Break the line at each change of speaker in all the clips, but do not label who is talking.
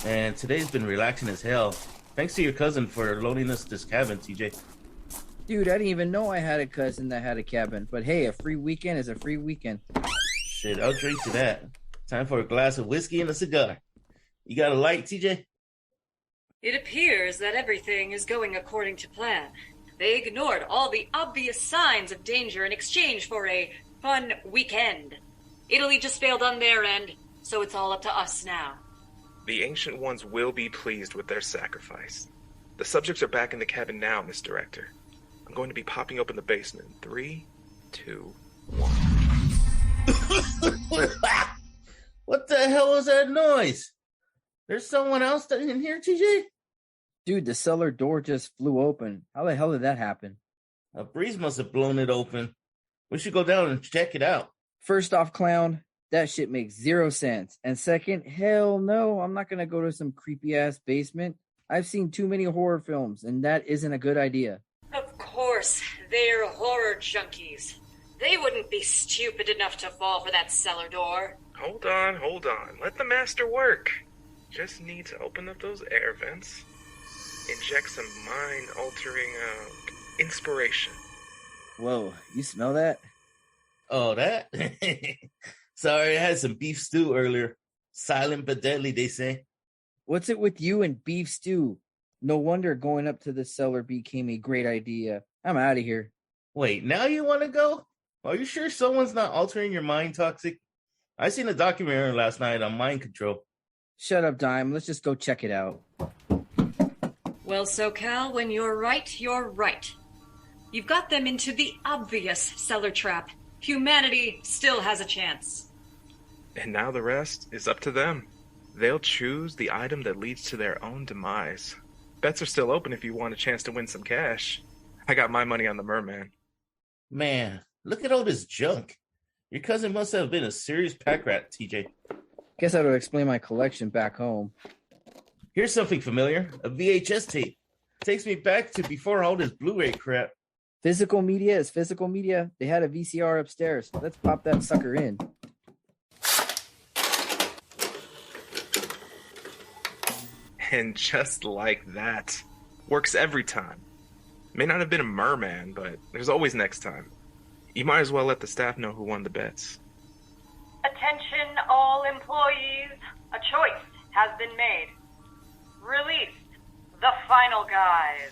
And today's been relaxing as hell. Thanks to your cousin for loaning us this cabin, TJ.
Dude, I didn't even know I had a cousin that had a cabin. But hey, a free weekend is a free weekend.
Shit, I'll drink to that. Time for a glass of whiskey and a cigar. You got a light, TJ?
It appears that everything is going according to plan. They ignored all the obvious signs of danger in exchange for a fun weekend. Italy just failed on their end, so it's all up to us now.
The Ancient Ones will be pleased with their sacrifice. The subjects are back in the cabin now, Miss Director. I'm going to be popping open the basement in 3, 2, 1.
What the hell was that noise? There's someone else in here, TJ?
Dude, the cellar door just flew open. How the hell did that happen?
A breeze must have blown it open. We should go down and check it out.
First off, clown, that shit makes 0 sense. And second, hell no, I'm not going to go to some creepy-ass basement. I've seen too many horror films, and that isn't a good idea.
Of course, they're horror junkies. They wouldn't be stupid enough to fall for that cellar door.
Hold on. Let the master work. Just need to open up those air vents. Inject some mind-altering, inspiration.
Whoa, you smell that?
Oh, that? Sorry, I had some beef stew earlier. Silent but deadly, they say.
What's it with you and beef stew? No wonder going up to the cellar became a great idea. I'm out of here.
Wait, now you want to go? Are you sure someone's not altering your mind, Toxic? I seen a documentary last night on mind control.
Shut up, Dime. Let's just go check it out.
Well, SoCal, when you're right, you're right. You've got them into the obvious cellar trap. Humanity still has a chance.
And now the rest is up to them. They'll choose the item that leads to their own demise. Bets are still open if you want a chance to win some cash. I got my money on the merman.
Man, look at all this junk. Your cousin must have been a serious pack rat, TJ.
Guess I would explain my collection back home.
Here's something familiar. A VHS tape. Takes me back to before all this Blu-ray crap.
Physical media is physical media. They had a VCR upstairs. Let's pop that sucker in.
And just like that. Works every time. May not have been a merman, but there's always next time. You might as well let the staff know who won the bets.
Attention all employees. A choice has been made. Release the final guys.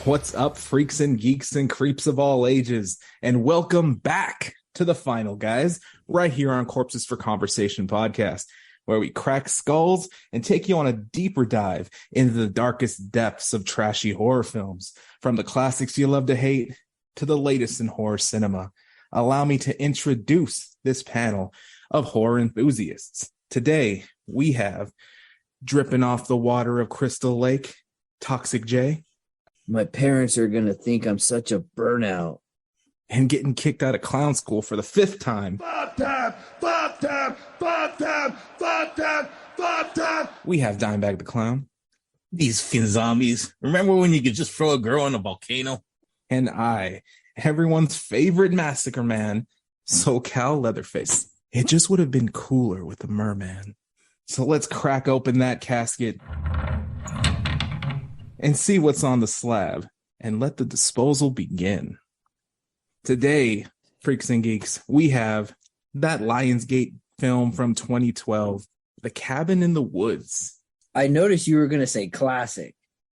What's up, freaks and geeks and creeps of all ages, and welcome back to the final guys, right here on Corpses for Conversation podcast, where we crack skulls and take you on a deeper dive into the darkest depths of trashy horror films, from the classics you love to hate to the latest in horror cinema. Allow me to introduce this panel of horror enthusiasts. Today, we have, dripping off the water of Crystal Lake, Toxic J.
My parents are going to think I'm such a burnout.
And getting kicked out of clown school for the 5th time. We have Dimebag the Clown.
These fin zombies. Remember when you could just throw a girl in a volcano?
And I, everyone's favorite massacre man, SoCal Leatherface. It just would have been cooler with a merman. So let's crack open that casket and see what's on the slab, and let the disposal begin. Today, freaks and geeks, we have that Lionsgate film from 2012, The Cabin in the Woods.
I noticed you were going to say classic.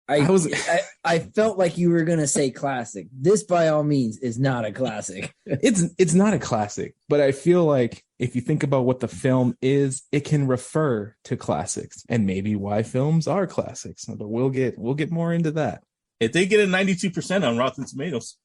I felt like you were going to say classic. This, by all means, is not a classic.
It's not a classic, but I feel like if you think about what the film is, it can refer to classics, and maybe why films are classics. But we'll get more into that.
If they get a 92% on Rotten Tomatoes.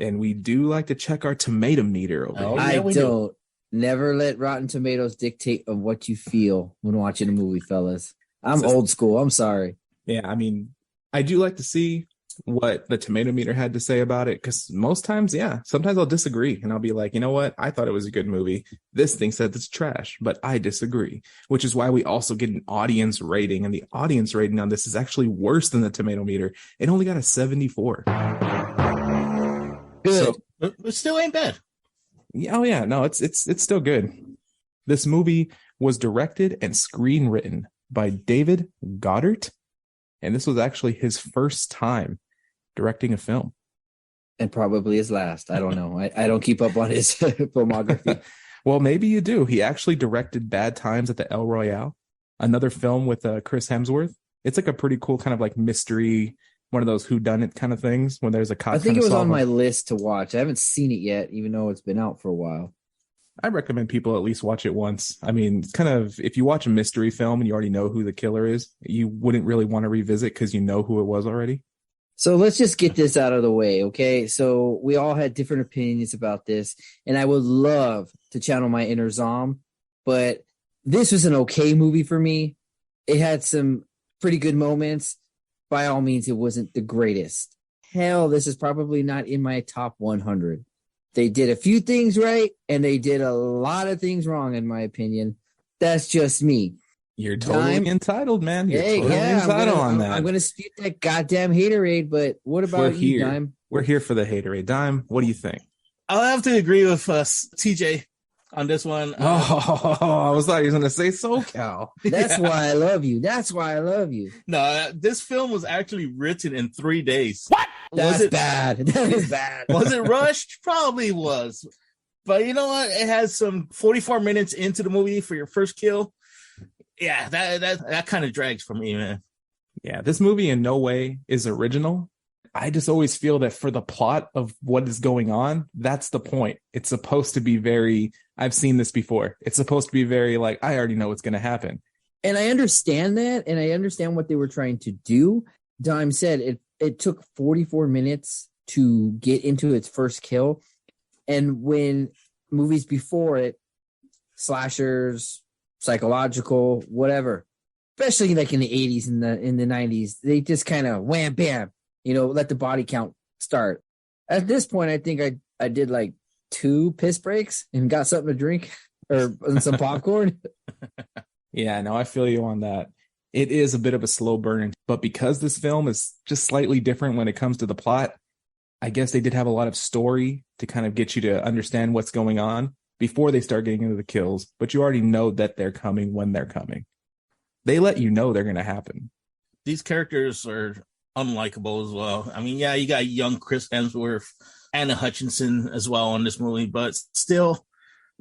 And we do like to check our tomato meter over here.
I don't. Never let Rotten Tomatoes dictate of what you feel when watching a movie, fellas. I'm old school. I'm sorry.
Yeah, I mean, I do like to see what the tomato meter had to say about it, because most times, sometimes I'll disagree and I'll be like, you know what, I thought it was a good movie, this thing said it's trash, but I disagree, which is why we also get an audience rating, and the audience rating on this is actually worse than the tomato meter. It only got a 74.
Good.
So,
It still ain't bad.
no, it's still good. This movie was directed and screenwritten by David Goddard, and this was actually his first time directing a film.
And probably his last. I don't know. I don't keep up on his filmography.
Well, maybe you do. He actually directed Bad Times at the El Royale, another film with Chris Hemsworth. It's like a pretty cool kind of like mystery, one of those whodunit kind of things when there's a cop.
I think it was on my list to watch. I haven't seen it yet, even though it's been out for a while.
I recommend people at least watch it once. I mean, it's kind of, if you watch a mystery film and you already know who the killer is, you wouldn't really want to revisit because you know who it was already.
So let's just get this out of the way, okay? So we all had different opinions about this, and I would love to channel my inner Zom, but this was an okay movie for me. It had some pretty good moments. By all means, it wasn't the greatest. Hell, this is probably not in my top 100. They did a few things right, and they did a lot of things wrong, in my opinion. That's just me.
You're totally entitled, man. You're
Hey,
totally entitled on that.
I'm going to speak that goddamn haterade, but what about you, Dime?
We're here for the haterade. Dime, what do you think?
I'll have to agree with TJ on this one.
I thought he was going to say SoCal.
That's why I love you. That's why I love you.
No, this film was actually written in 3 days.
What? That's bad. That is bad.
Was it rushed? Probably was. But you know what? It has some 44 minutes into the movie for your first kill. Yeah, that kind of drags for me, man.
Yeah, this movie in no way is original. I just always feel that for the plot of what is going on, that's the point. It's supposed to be very, I've seen this before. It's supposed to be very like, I already know what's going to happen.
And I understand that, and I understand what they were trying to do. Dime said it took 44 minutes to get into its first kill. And when movies before it, slashers, psychological, whatever, especially like in the 80s and in the 90s, they just kind of wham, bam, let the body count start. At this point, I think I did like 2 piss breaks and got something to drink or some popcorn.
Yeah, no, I feel you on that. It is a bit of a slow burn, but because this film is just slightly different when it comes to the plot, I guess they did have a lot of story to kind of get you to understand what's going on before they start getting into the kills, but you already know that they're coming when they're coming. They let you know they're going to happen.
These characters are unlikable as well. I mean, yeah, you got young Chris Hemsworth, Anna Hutchinson as well on this movie, but still,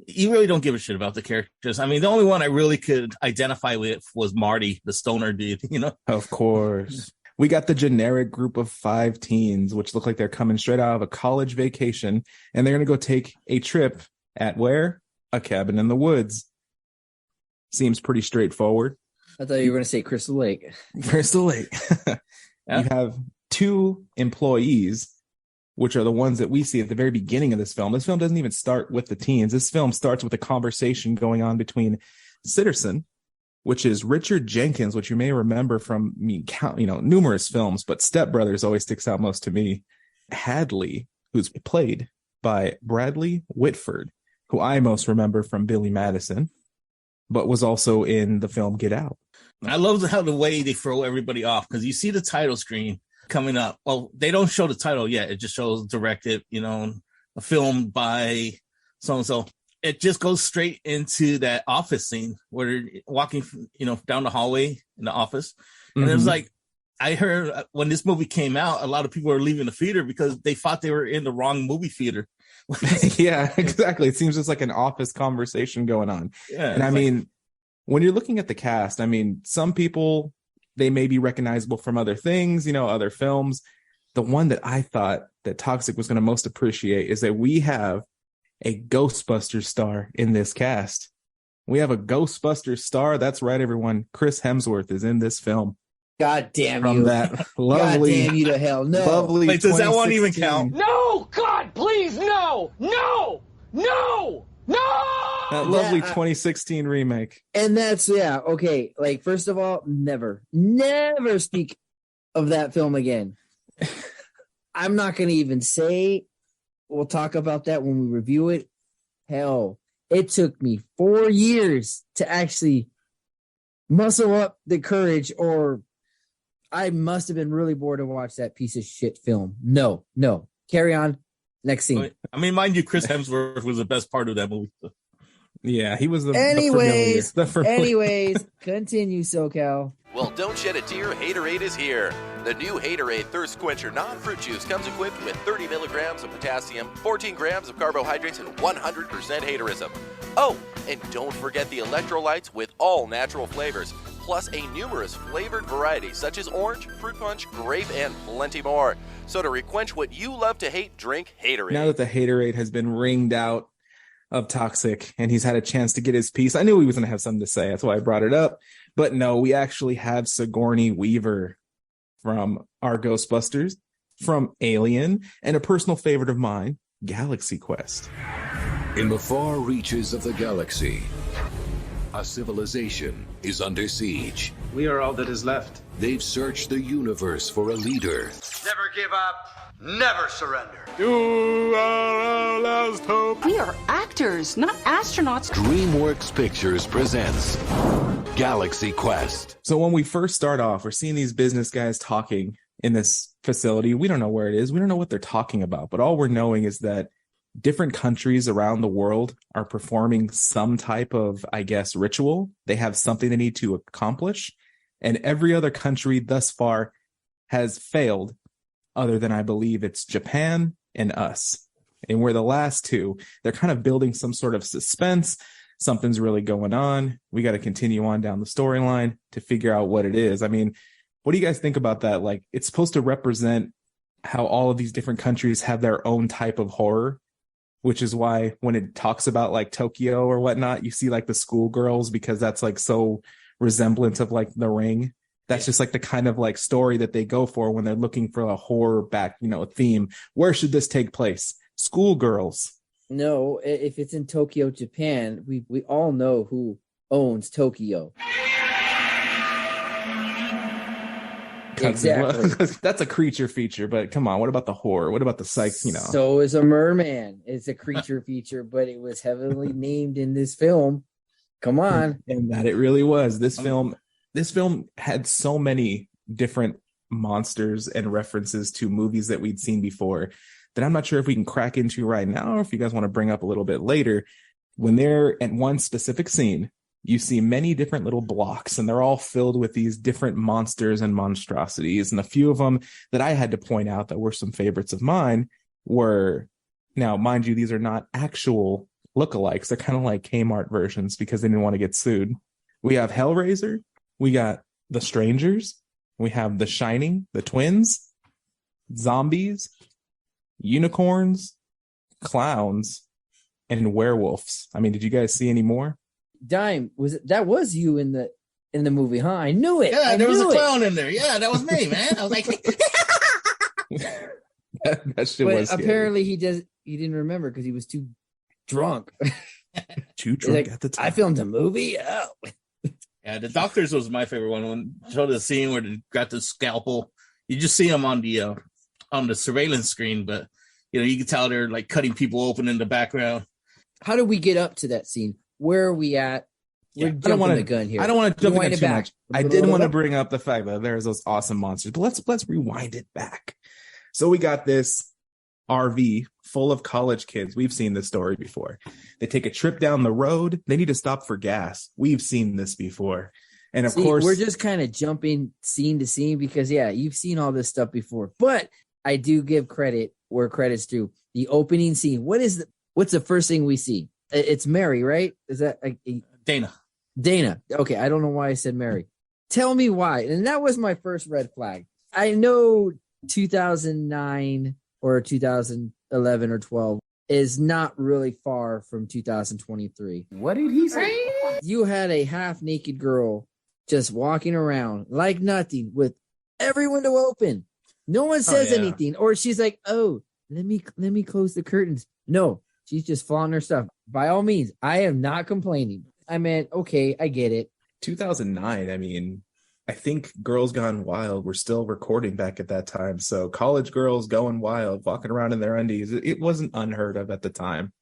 you really don't give a shit about the characters. I mean, the only one I really could identify with was Marty, the stoner dude,
Of course. We got the generic group of 5 teens, which look like they're coming straight out of a college vacation, and they're going to go take a trip at where? A cabin in the woods. Seems pretty straightforward.
I thought you were going to say Crystal Lake.
Crystal Lake. Yeah. You have 2 employees, which are the ones that we see at the very beginning of this film. This film doesn't even start with the teens. This film starts with a conversation going on between Citizen, which is Richard Jenkins, which you may remember from numerous films, but Step Brothers always sticks out most to me. Hadley, who's played by Bradley Whitford, who I most remember from Billy Madison, but was also in the film Get Out.
I love how the way they throw everybody off, because you see the title screen coming up. Well, they don't show the title yet. It just shows directed, a film by so-and-so. It just goes straight into that office scene where they're walking, down the hallway in the office. And it was like, I heard when this movie came out, a lot of people were leaving the theater because they thought they were in the wrong movie theater.
Yeah, exactly. It seems just like an office conversation going on.
Yeah,
and I mean, when you're looking at the cast, I mean, some people, they may be recognizable from other things, other films. The one that I thought that Toxic was going to most appreciate is that we have a Ghostbusters star in this cast. We have a Ghostbusters star. That's right, everyone. Chris Hemsworth is in this film.
God damn
From
you.
that lovely,
God damn you to hell. No.
Lovely.
Wait, does that one even count?
No, God, please, no, no, no, no.
That lovely 2016 remake.
And that's, okay. Like, first of all, never speak of that film again. I'm not going to even say. We'll talk about that when we review it. Hell, it took me 4 years to actually muscle up the courage, or I must have been really bored to watch that piece of shit film. No. Carry on. Next scene.
I mean, mind you, Chris Hemsworth was the best part of that movie.
Yeah, he was the
Anyways,
familiar.
Continue, SoCal.
Well, don't shed a tear. Haterade is here. The new Haterade Thirst Quencher non-fruit juice comes equipped with 30 milligrams of potassium, 14 grams of carbohydrates, and 100% haterism. Oh, and don't forget the electrolytes with all natural flavors, plus a numerous flavored varieties such as orange, fruit punch, grape, and plenty more. So to requench what you love to hate, drink Haterade.
Now that the Haterade has been ringed out of Toxic and he's had a chance to get his piece, I knew he was going to have something to say. That's why I brought it up. But no, we actually have Sigourney Weaver from our Ghostbusters, from Alien, and a personal favorite of mine, Galaxy Quest.
In the far reaches of the galaxy, a civilization is under siege.
We are all that is left.
They've searched the universe for a leader.
Never give up, never surrender.
You are our last hope.
We are actors, not astronauts.
DreamWorks Pictures presents Galaxy Quest.
So when we first start off, we're seeing these business guys talking in this facility. We don't know where it is. We don't know what they're talking about, but all we're knowing is that different countries around the world are performing some type of, I guess, ritual. They have something they need to accomplish. And every other country thus far has failed, other than I believe it's Japan and us. And we're the last two. They're kind of building some sort of suspense. Something's really going on. We got to continue on down the storyline to figure out what it is. I mean, what do you guys think about that? Like, it's supposed to represent how all of these different countries have their own type of horror, which is why when it talks about like Tokyo or whatnot, you see like the schoolgirls, because that's like so resemblant of like The Ring. That's just like the kind of like story that they go for when they're looking for a horror back, theme. Where should this take place? Schoolgirls.
No, if it's in Tokyo, Japan, we all know who owns Tokyo. Exactly.
That's a creature feature, but come on, what about the horror? What about the psych?
So is a merman. It's a creature feature, but it was heavily named in this film. Come on.
And that it really was. This film had so many different monsters and references to movies that we'd seen before that I'm not sure if we can crack into right now, or if you guys want to bring up a little bit later. When they're at one specific scene, you see many different little blocks, and they're all filled with these different monsters and monstrosities. And a few of them that I had to point out that were some favorites of mine were, now, mind you, these are not actual lookalikes. They're kind of like Kmart versions because they didn't want to get sued. We have Hellraiser. We got The Strangers. We have The Shining, the twins, zombies, unicorns, clowns, and werewolves. I mean, did you guys see any more?
Dime, was you in the movie, huh? I knew it.
Yeah, there was a clown in there. Yeah, that was me, man. I was like,
that shit
but
was scary.
Apparently he didn't remember because he was too drunk.
Too drunk at the time.
I filmed a movie. Oh.
Yeah, The Doctors was my favorite one. When showed the scene where they got the scalpel, you just see them on the surveillance screen, but you can tell they're like cutting people open in the background.
How do we get up to that scene? Where are we at? We're jumping the gun here.
I don't want to jump the gun too much. I did want to bring up the fact that there's those awesome monsters, but let's rewind it back. So we got this RV full of college kids. We've seen this story before. They take a trip down the road. They need to stop for gas. We've seen this before. And of course,
we're just kind of jumping scene to scene because, yeah, you've seen all this stuff before. But I do give credit where credit's due. The opening scene. What's the first thing we see? It's Mary, right? Is that
Dana?
Okay, I don't know why I said Mary. Tell me why. And that was my first red flag. I know 2009 or 2011 or 12 is not really far from 2023.
What did he say?
You had a half-naked girl just walking around like nothing with every window open. No one says anything. Or she's like, oh, let me close the curtains. No, she's just flaunting her stuff. By all means, I am not complaining. I mean, okay, I get it.
2009, I I think Girls Gone Wild were still recording back at that time. So college girls going wild, walking around in their undies, it wasn't unheard of at the time.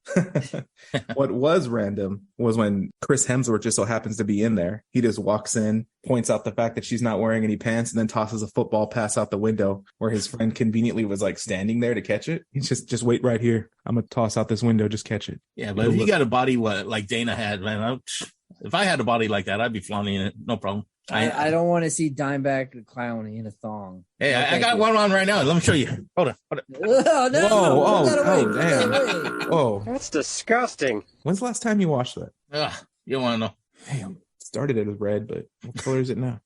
What was random was when Chris Hemsworth just so happens to be in there. He just walks in, points out the fact that she's not wearing any pants, and then tosses a football pass out the window where his friend conveniently was like standing there to catch it. He's just wait right here. I'm going to toss out this window. Just catch it.
Yeah, but if you got a body like Dana had, man, if I had a body like that, I'd be flaunting it. No problem.
I don't want to see Dimebag the Clown in a thong.
Hey, I got one on right now. Let me show you. Hold on.
Oh,
damn. Whoa.
That's disgusting.
When's the last time you watched that?
You don't want to know.
Damn. Started it as red, but what color is it now?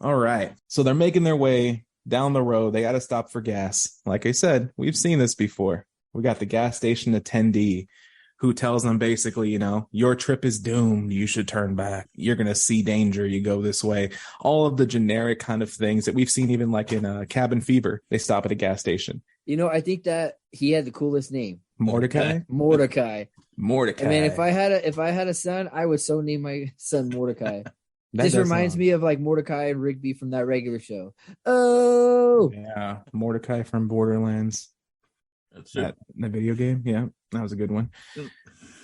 All right. So they're making their way down the road. They got to stop for gas. Like I said, we've seen this before. We got the gas station attendee who tells them basically, you know, your trip is doomed. You should turn back. You're going to see danger. You go this way. All of the generic kind of things that we've seen even like in Cabin Fever. They stop at a gas station.
You know, I think that he had the coolest name.
Mordecai.
Mordecai.
I
mean, if I had a son, I would so name my son Mordecai. This reminds me of like Mordecai and Rigby from that regular show. Oh,
yeah, Mordecai from Borderlands.
That's it.
The video game. Yeah, that was a good one.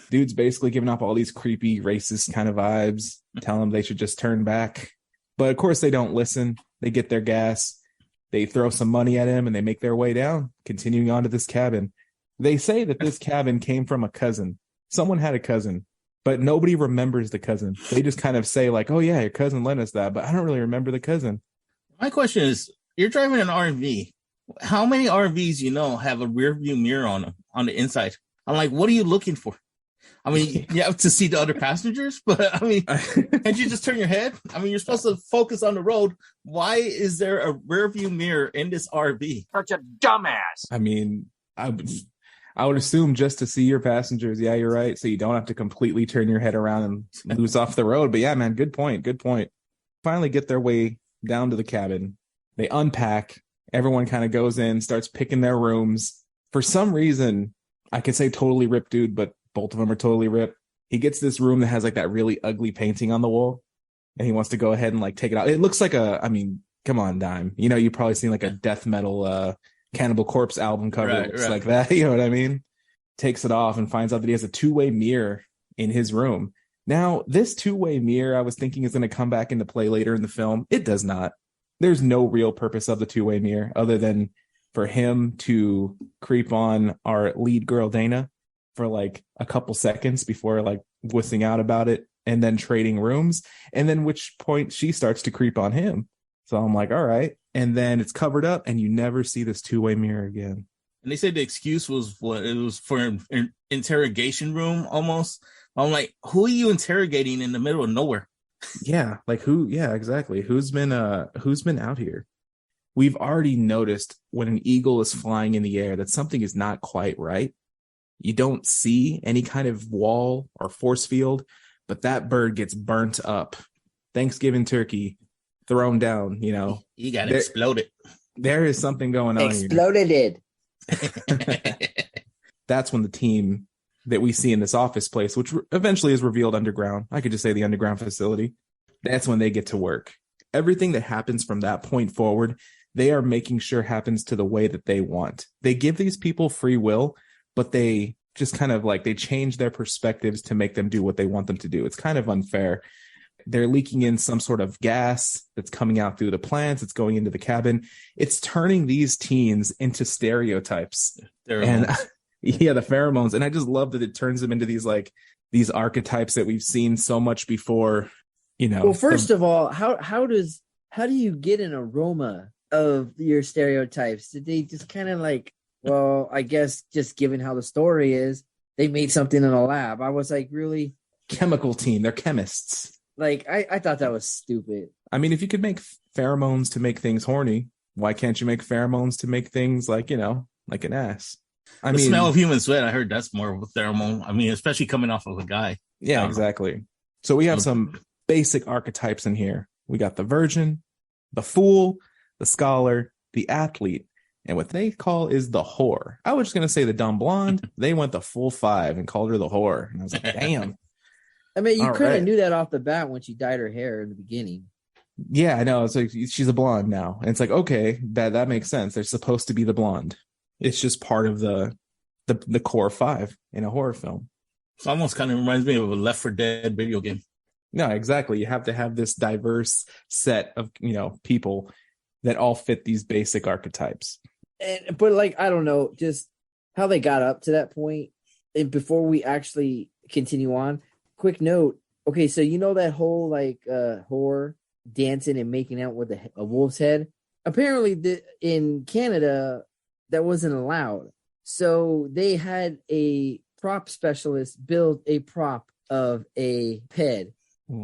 Dude's basically giving off all these creepy, racist kind of vibes, telling them they should just turn back. But of course, they don't listen. They get their gas. They throw some money at him and they make their way down, continuing on to this cabin. They say that this cabin came from a cousin. Someone had a cousin, but nobody remembers the cousin. They just kind of say like, oh yeah, your cousin lent us that, but I don't really remember the cousin.
My question is, you're driving an RV. How many RVs, have a rear view mirror on them on the inside? I'm like, what are you looking for? I mean, you have to see the other passengers, but I mean, can't you just turn your head? I mean, you're supposed to focus on the road. Why is there a rear view mirror in this RV?
Such a dumbass.
I mean, I would assume just to see your passengers. Yeah, you're right. So you don't have to completely turn your head around and lose off the road. But yeah, man, good point. Good point. Finally get their way down to the cabin. They unpack. Everyone kind of goes in, starts picking their rooms. For some reason, I could say totally ripped dude, but both of them are totally ripped. He gets this room that has like that really ugly painting on the wall, and he wants to go ahead and like take it out. It looks like come on, Dime. You've probably seen like a death metal Cannibal Corpse album cover. Right, it looks like that. You know what I mean? Takes it off and finds out that he has a two-way mirror in his room. Now, this two-way mirror, I was thinking is going to come back into play later in the film. It does not. There's no real purpose of the two-way mirror other than for him to creep on our lead girl, Dana, for like a couple seconds before like wussing out about it and then trading rooms. And then which point she starts to creep on him. So I'm like, all right. And then it's covered up and you never see this two-way mirror again.
And they said the excuse was what it was for an interrogation room almost. I'm like, who are you interrogating in the middle of nowhere?
Yeah, like who? Yeah, exactly. Who's been out here? We've already noticed when an eagle is flying in the air that something is not quite right. You don't see any kind of wall or force field, but that bird gets burnt up. Thanksgiving turkey thrown down,
He got exploded.
There is something going on.
Exploded
it. That's when the team that we see in this office place, which eventually is revealed underground. I could just say the underground facility. That's when they get to work. Everything that happens from that point forward, they are making sure happens to the way that they want. They give these people free will, but they just kind of like they change their perspectives to make them do what they want them to do. It's kind of unfair. They're leaking in some sort of gas that's coming out through the plants. It's going into the cabin. It's turning these teens into stereotypes. And yeah, the pheromones. And I just love that it turns them into these archetypes that we've seen so much before,
Well, first of all, how do you get an aroma of your stereotypes? Did they just kind of like, well, I guess just given how the story is, they made something in a lab. I was like, really?
Chemical team. They're chemists.
Like, I thought that was stupid.
I mean, if you could make pheromones to make things horny, why can't you make pheromones to make things like, like an ass?
The smell of human sweat, I heard that's more of a pheromone. I mean, especially coming off of a guy.
Yeah, exactly. So we have some basic archetypes in here. We got the virgin, the fool, the scholar, the athlete, and what they call is the whore. I was just going to say the dumb blonde. They went the full 5 and called her the whore. And I was like, damn.
I mean, you
All
kind of
right.
knew that off the bat when she dyed her hair in the beginning.
Yeah, I know. It's like she's a blonde now. And it's like, okay, that makes sense. They're supposed to be the blonde. It's just part of the core five in a horror film.
It almost kind of reminds me of a Left 4 Dead video game.
No, exactly. You have to have this diverse set of, people that all fit these basic archetypes.
But like, I don't know, just how they got up to that point. And before we actually continue on, quick note. Okay, so that whole like horror dancing and making out with a wolf's head. Apparently, in Canada, that wasn't allowed. So they had a prop specialist build a prop of a ped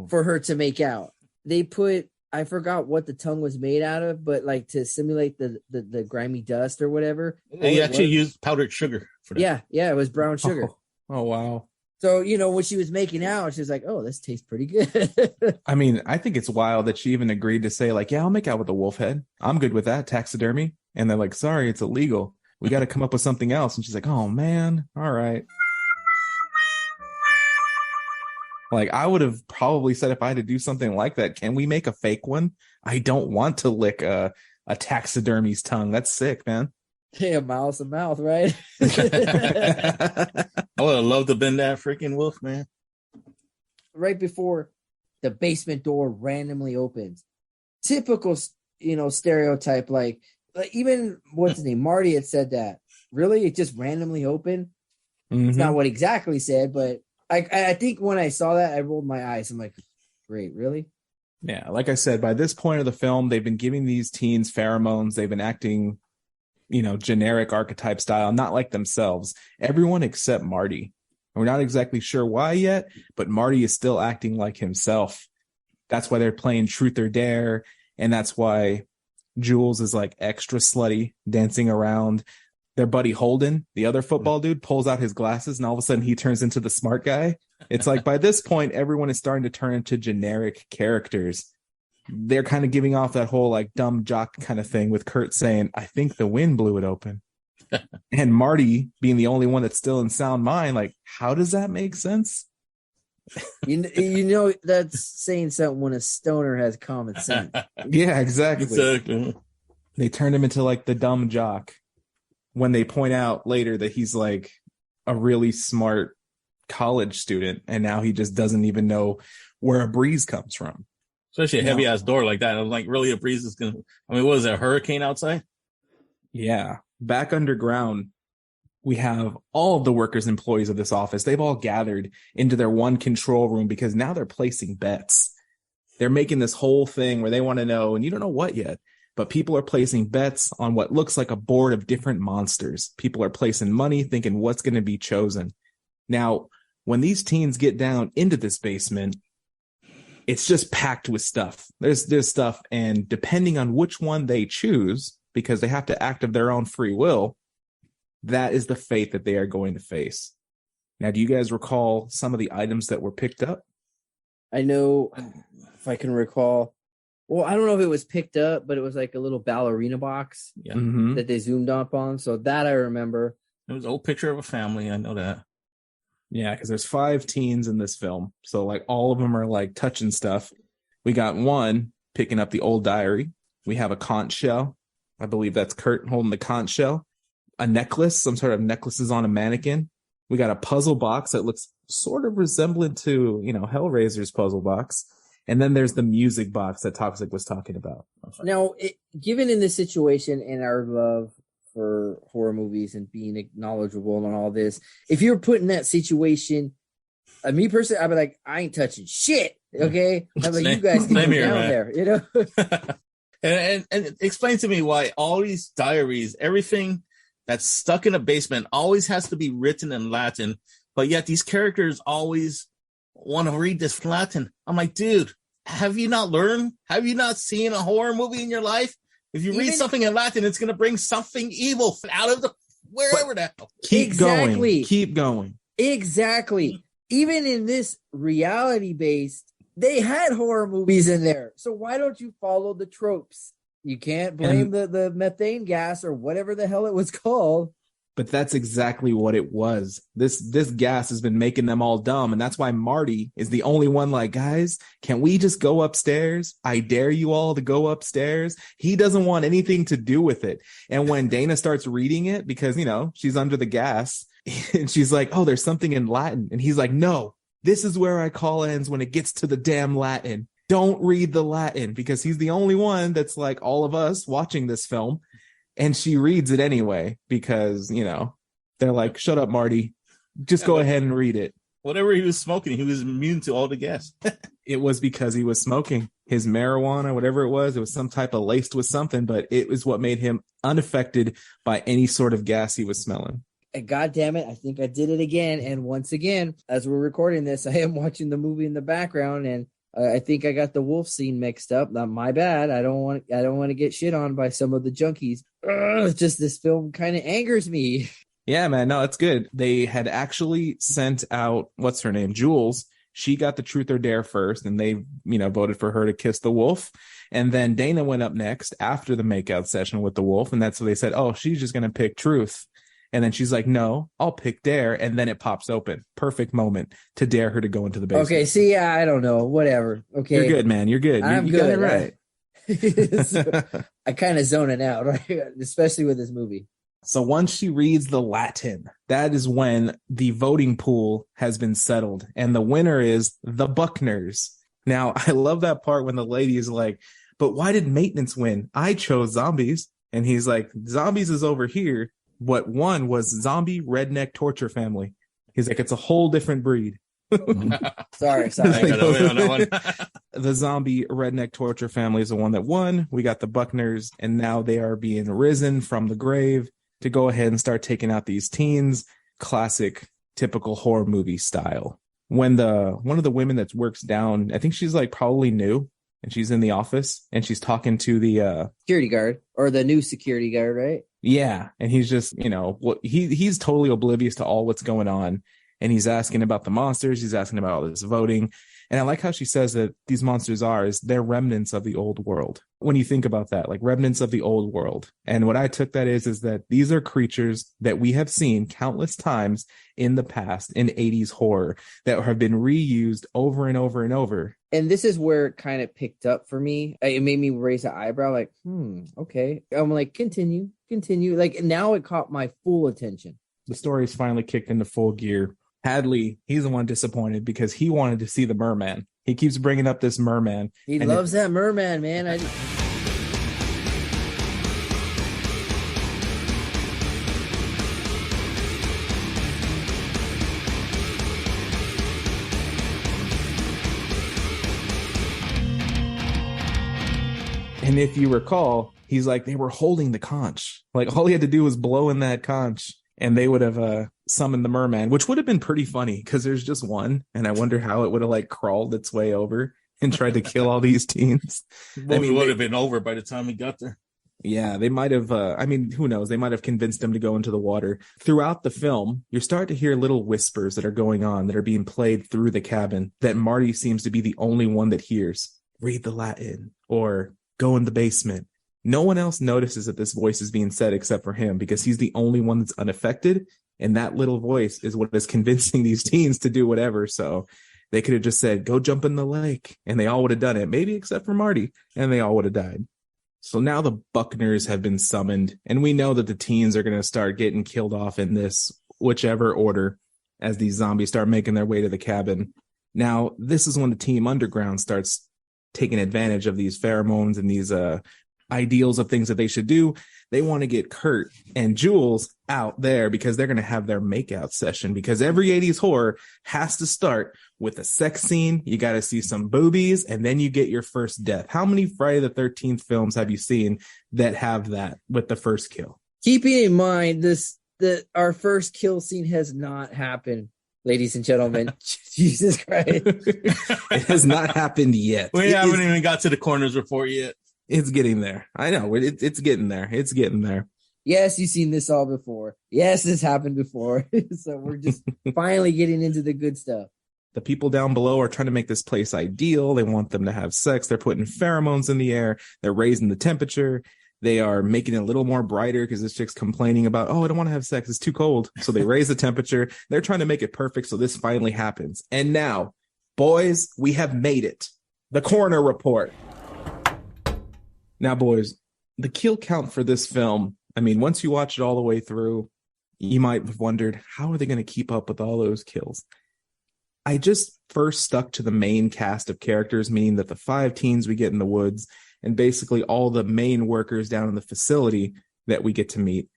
for her to make out. They put, I forgot what the tongue was made out of, but like to simulate the grimy dust or whatever.
They actually used powdered sugar for that.
Yeah, it was brown sugar.
Oh wow.
So, when she was making out, she was like, oh, this tastes pretty good.
I mean, I think it's wild that she even agreed to say, like, yeah, I'll make out with a wolf head. I'm good with that. Taxidermy. And they're like, sorry, it's illegal. We got to come up with something else. And she's like, oh, man. All right. Like, I would have probably said if I had to do something like that, can we make a fake one? I don't want to lick a taxidermy's tongue. That's sick, man.
Yeah, mouse to mouth, right?
I would have loved to have been that freaking wolf, man.
Right before the basement door randomly opens. Typical, stereotype. Like even what's his name? Marty had said that. Really? It just randomly opened?
Mm-hmm.
It's not what exactly said, but I think when I saw that, I rolled my eyes. I'm like, great, really?
Yeah, like I said, by this point of the film, they've been giving these teens pheromones. They've been acting, generic archetype style, not like themselves. Everyone except Marty. We're not exactly sure why yet, but Marty is still acting like himself. That's why they're playing Truth or Dare, and that's why Jules is like extra slutty, dancing around. Their buddy Holden, the other football dude, pulls out his glasses, and all of a sudden he turns into the smart guy. It's like by this point, everyone is starting to turn into generic characters. They're kind of giving off that whole like dumb jock kind of thing with Kurt saying, I think the wind blew it open. And Marty being the only one that's still in sound mind. Like, how does that make sense?
That's saying something when a stoner has common sense.
Yeah, exactly. They turned him into like the dumb jock when they point out later that he's like a really smart college student, and now he just doesn't even know where a breeze comes from.
Especially a heavy ass door like that. I'm like, really, a breeze is gonna. I mean, what is it, a hurricane outside?
Yeah. Back underground, we have all of the workers, employees of this office. They've all gathered into their one control room because now they're placing bets. They're making this whole thing where they want to know, and you don't know what yet, but people are placing bets on what looks like a board of different monsters. People are placing money, thinking what's going to be chosen. Now, when these teens get down into this basement, it's just packed with stuff. There's stuff, and depending on which one they choose, because they have to act of their own free will, that is the fate that they are going to face. Now, do you guys recall some of the items that were picked up?
I know, if I can recall. Well, I don't know if it was picked up, but it was like a little ballerina box that they zoomed up on. So that I remember.
It was an old picture of a family. I know that.
Yeah, because there's 5 teens in this film. So like all of them are like touching stuff. We got one picking up the old diary. We have a conch shell. I believe that's Kurt holding the conch shell. A necklace, some sort of necklaces on a mannequin. We got a puzzle box that looks sort of resemblant to, Hellraiser's puzzle box. And then there's the music box that Toxic was talking about.
Now, given in this situation and our love for horror movies and being knowledgeable and all this, if you're put in that situation, me personally, I'd be like, I ain't touching shit. Okay, I'm like, you guys can go down there,
and explain to me why all these diaries, everything that's stuck in a basement, always has to be written in Latin, but yet these characters always want to read this Latin. I'm like, dude, have you not learned? Have you not seen a horror movie in your life? If you read something in Latin, it's going to bring something evil out of the wherever the hell.
Keep going.
Exactly. Even in this reality based, they had horror movies in there. So why don't you follow the tropes? You can't blame the methane gas or whatever the hell it was called.
But that's exactly what it was. This gas has been making them all dumb. And that's why Marty is the only one like, guys, can we just go upstairs? I dare you all to go upstairs. He doesn't want anything to do with it. And when Dana starts reading it, because, she's under the gas, and she's like, oh, there's something in Latin. And he's like, no, this is where I call ends when it gets to the damn Latin. Don't read the Latin, because he's the only one that's like all of us watching this film. And she reads it anyway because, they're like, shut up, Marty. Just go ahead and read it.
Whatever he was smoking, he was immune to all the gas.
It was because he was smoking his marijuana, whatever it was some type of laced with something, but it was what made him unaffected by any sort of gas he was smelling.
And God damn it, I think I did it again. And once again, as we're recording this, I am watching the movie in the background, and I think I got the wolf scene mixed up. Not my bad. I don't want to get shit on by some of the junkies. Just this film kind of angers me.
Yeah, man. No, it's good. They had actually sent out, what's her name? Jules. She got the truth or dare first, and they, voted for her to kiss the wolf. And then Dana went up next after the makeout session with the wolf. And that's what they said. Oh, she's just going to pick truth. And then she's like, no, I'll pick dare. And then it pops open. Perfect moment to dare her to go into the basement.
Okay, see, I don't know. Whatever. Okay.
You're good, man. You're good.
I'm
you
good.
Got it right.
So, I kind of zone it out, right? Especially with this movie.
So once she reads the Latin, that is when the voting pool has been settled. And the winner is the Buckners. Now, I love that part when the lady is like, but why did maintenance win? I chose zombies. And he's like, zombies is over here. What won was zombie redneck torture family. He's like, it's a whole different breed.
Sorry.
The zombie redneck torture family is the one that won. We got the Buckners, and now they are being risen from the grave to go ahead and start taking out these teens. Classic, typical horror movie style. When one of the women that works down, I think she's like probably new, and she's in the office, and she's talking to the
security guard, or the new security guard, right?
Yeah, and he's just, he's totally oblivious to all what's going on, and he's asking about the monsters, he's asking about all this voting, and I like how she says that these monsters they're remnants of the old world. When you think about that, like remnants of the old world, and what I took that is that these are creatures that we have seen countless times in the past in 80s horror that have been reused over and over and over.
And this is where it kind of picked up for me. It made me raise an eyebrow, like, okay. I'm like, continue. Like, now it caught my full attention.
The story's finally kicked into full gear. Hadley, he's the one disappointed because he wanted to see the merman. He keeps bringing up this merman.
He loves that merman, man.
And if you recall, he's like, they were holding the conch. Like, all he had to do was blow in that conch, and they would have summoned the merman, which would have been pretty funny because there's just one. And I wonder how it would have like crawled its way over and tried to kill all these teens.
Well, it would have been over by the time we got there.
Yeah, they might have, who knows? They might have convinced him to go into the water. Throughout the film, you're starting to hear little whispers that are going on that are being played through the cabin that Marty seems to be the only one that hears. Read the Latin, or go in the basement. No one else notices that this voice is being said except for him, because he's the only one that's unaffected. And that little voice is what is convincing these teens to do whatever. So they could have just said, go jump in the lake. And they all would have done it, maybe except for Marty. And they all would have died. So now the Buckners have been summoned. And we know that the teens are going to start getting killed off in this whichever order as these zombies start making their way to the cabin. Now, this is when the Team Underground starts taking advantage of these pheromones and these ideals of things that they should do. They want to get Kurt and Jules out there because they're going to have their makeout session, because every 80s horror has to start with a sex scene. You got to see some boobies, and then you get your first death. How many Friday the 13th films have you seen that have that with the first kill?
Keeping in mind that our first kill scene has not happened, ladies and gentlemen. Jesus Christ.
It has not happened yet.
We haven't even got to the coroner's report yet.
It's getting there. I know. It's getting there. It's getting there.
Yes, you've seen this all before. Yes, this happened before. So we're just finally getting into the good stuff.
The people down below are trying to make this place ideal. They want them to have sex. They're putting pheromones in the air. They're raising the temperature. They are making it a little more brighter because this chick's complaining about, oh, I don't want to have sex. It's too cold. So they raise the temperature. They're trying to make it perfect. So this finally happens. And now, boys, we have made it. The coroner report. Now, boys, the kill count for this film, I mean, once you watch it all the way through, you might have wondered, how are they going to keep up with all those kills? I just first stuck to the main cast of characters, meaning that the 5 teens we get in the woods and basically all the main workers down in the facility that we get to meet.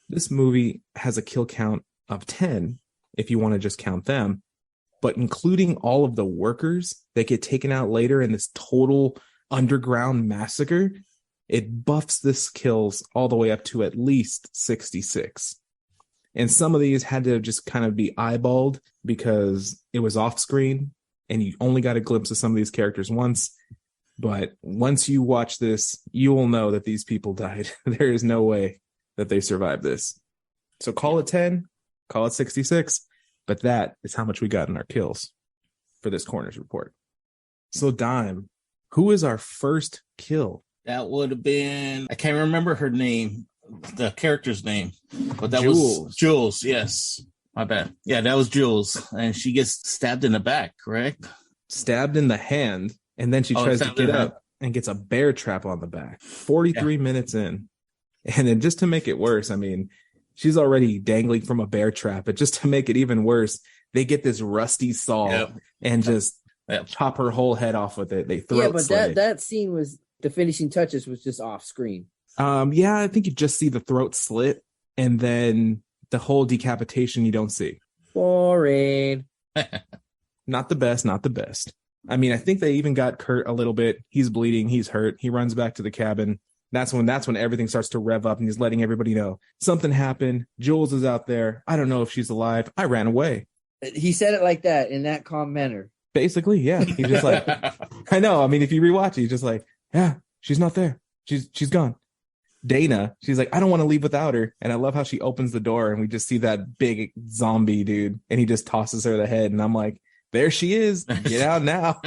This movie has a kill count of 10, if you want to just count them, but including all of the workers that get taken out later in this total underground massacre, it buffs this kills all the way up to at least 66. And some of these had to just kind of be eyeballed because it was off screen and you only got a glimpse of some of these characters once. But once you watch this, you will know that these people died. There is no way that they survived this. So call it 10, call it 66, but that is how much we got in our kills for this coroner's report. So Dime, who is our first kill?
That would have been, I can't remember her name, the character's name, but that
Jules.
was Jules. Yes, my bad. Yeah, that was Jules, and she gets stabbed in the back, correct?
Stabbed in the hand, and then she tries to get up and gets a bear trap on the back. 43 minutes in, and then just to make it worse, I mean, she's already dangling from a bear trap, but just to make it even worse, they get this rusty saw and just chop her whole head off with it. They throat slit.
that scene was, the finishing touches was just off screen.
Yeah, I think you just see the throat slit, and then the whole decapitation you don't see.
Boring.
Not the best. I mean, I think they even got Kurt a little bit. He's bleeding. He's hurt. He runs back to the cabin. That's when everything starts to rev up, and he's letting everybody know something happened. Jules is out there. I don't know if she's alive. I ran away.
He said it like that, in that calm manner.
Basically, yeah. He's just like, I know. I mean, if you rewatch it, he's just like, yeah, she's not there. She's gone. Dana, she's like, I don't want to leave without her. And I love how she opens the door and we just see that big zombie dude and he just tosses her the head. And I'm like, there she is. Get out now.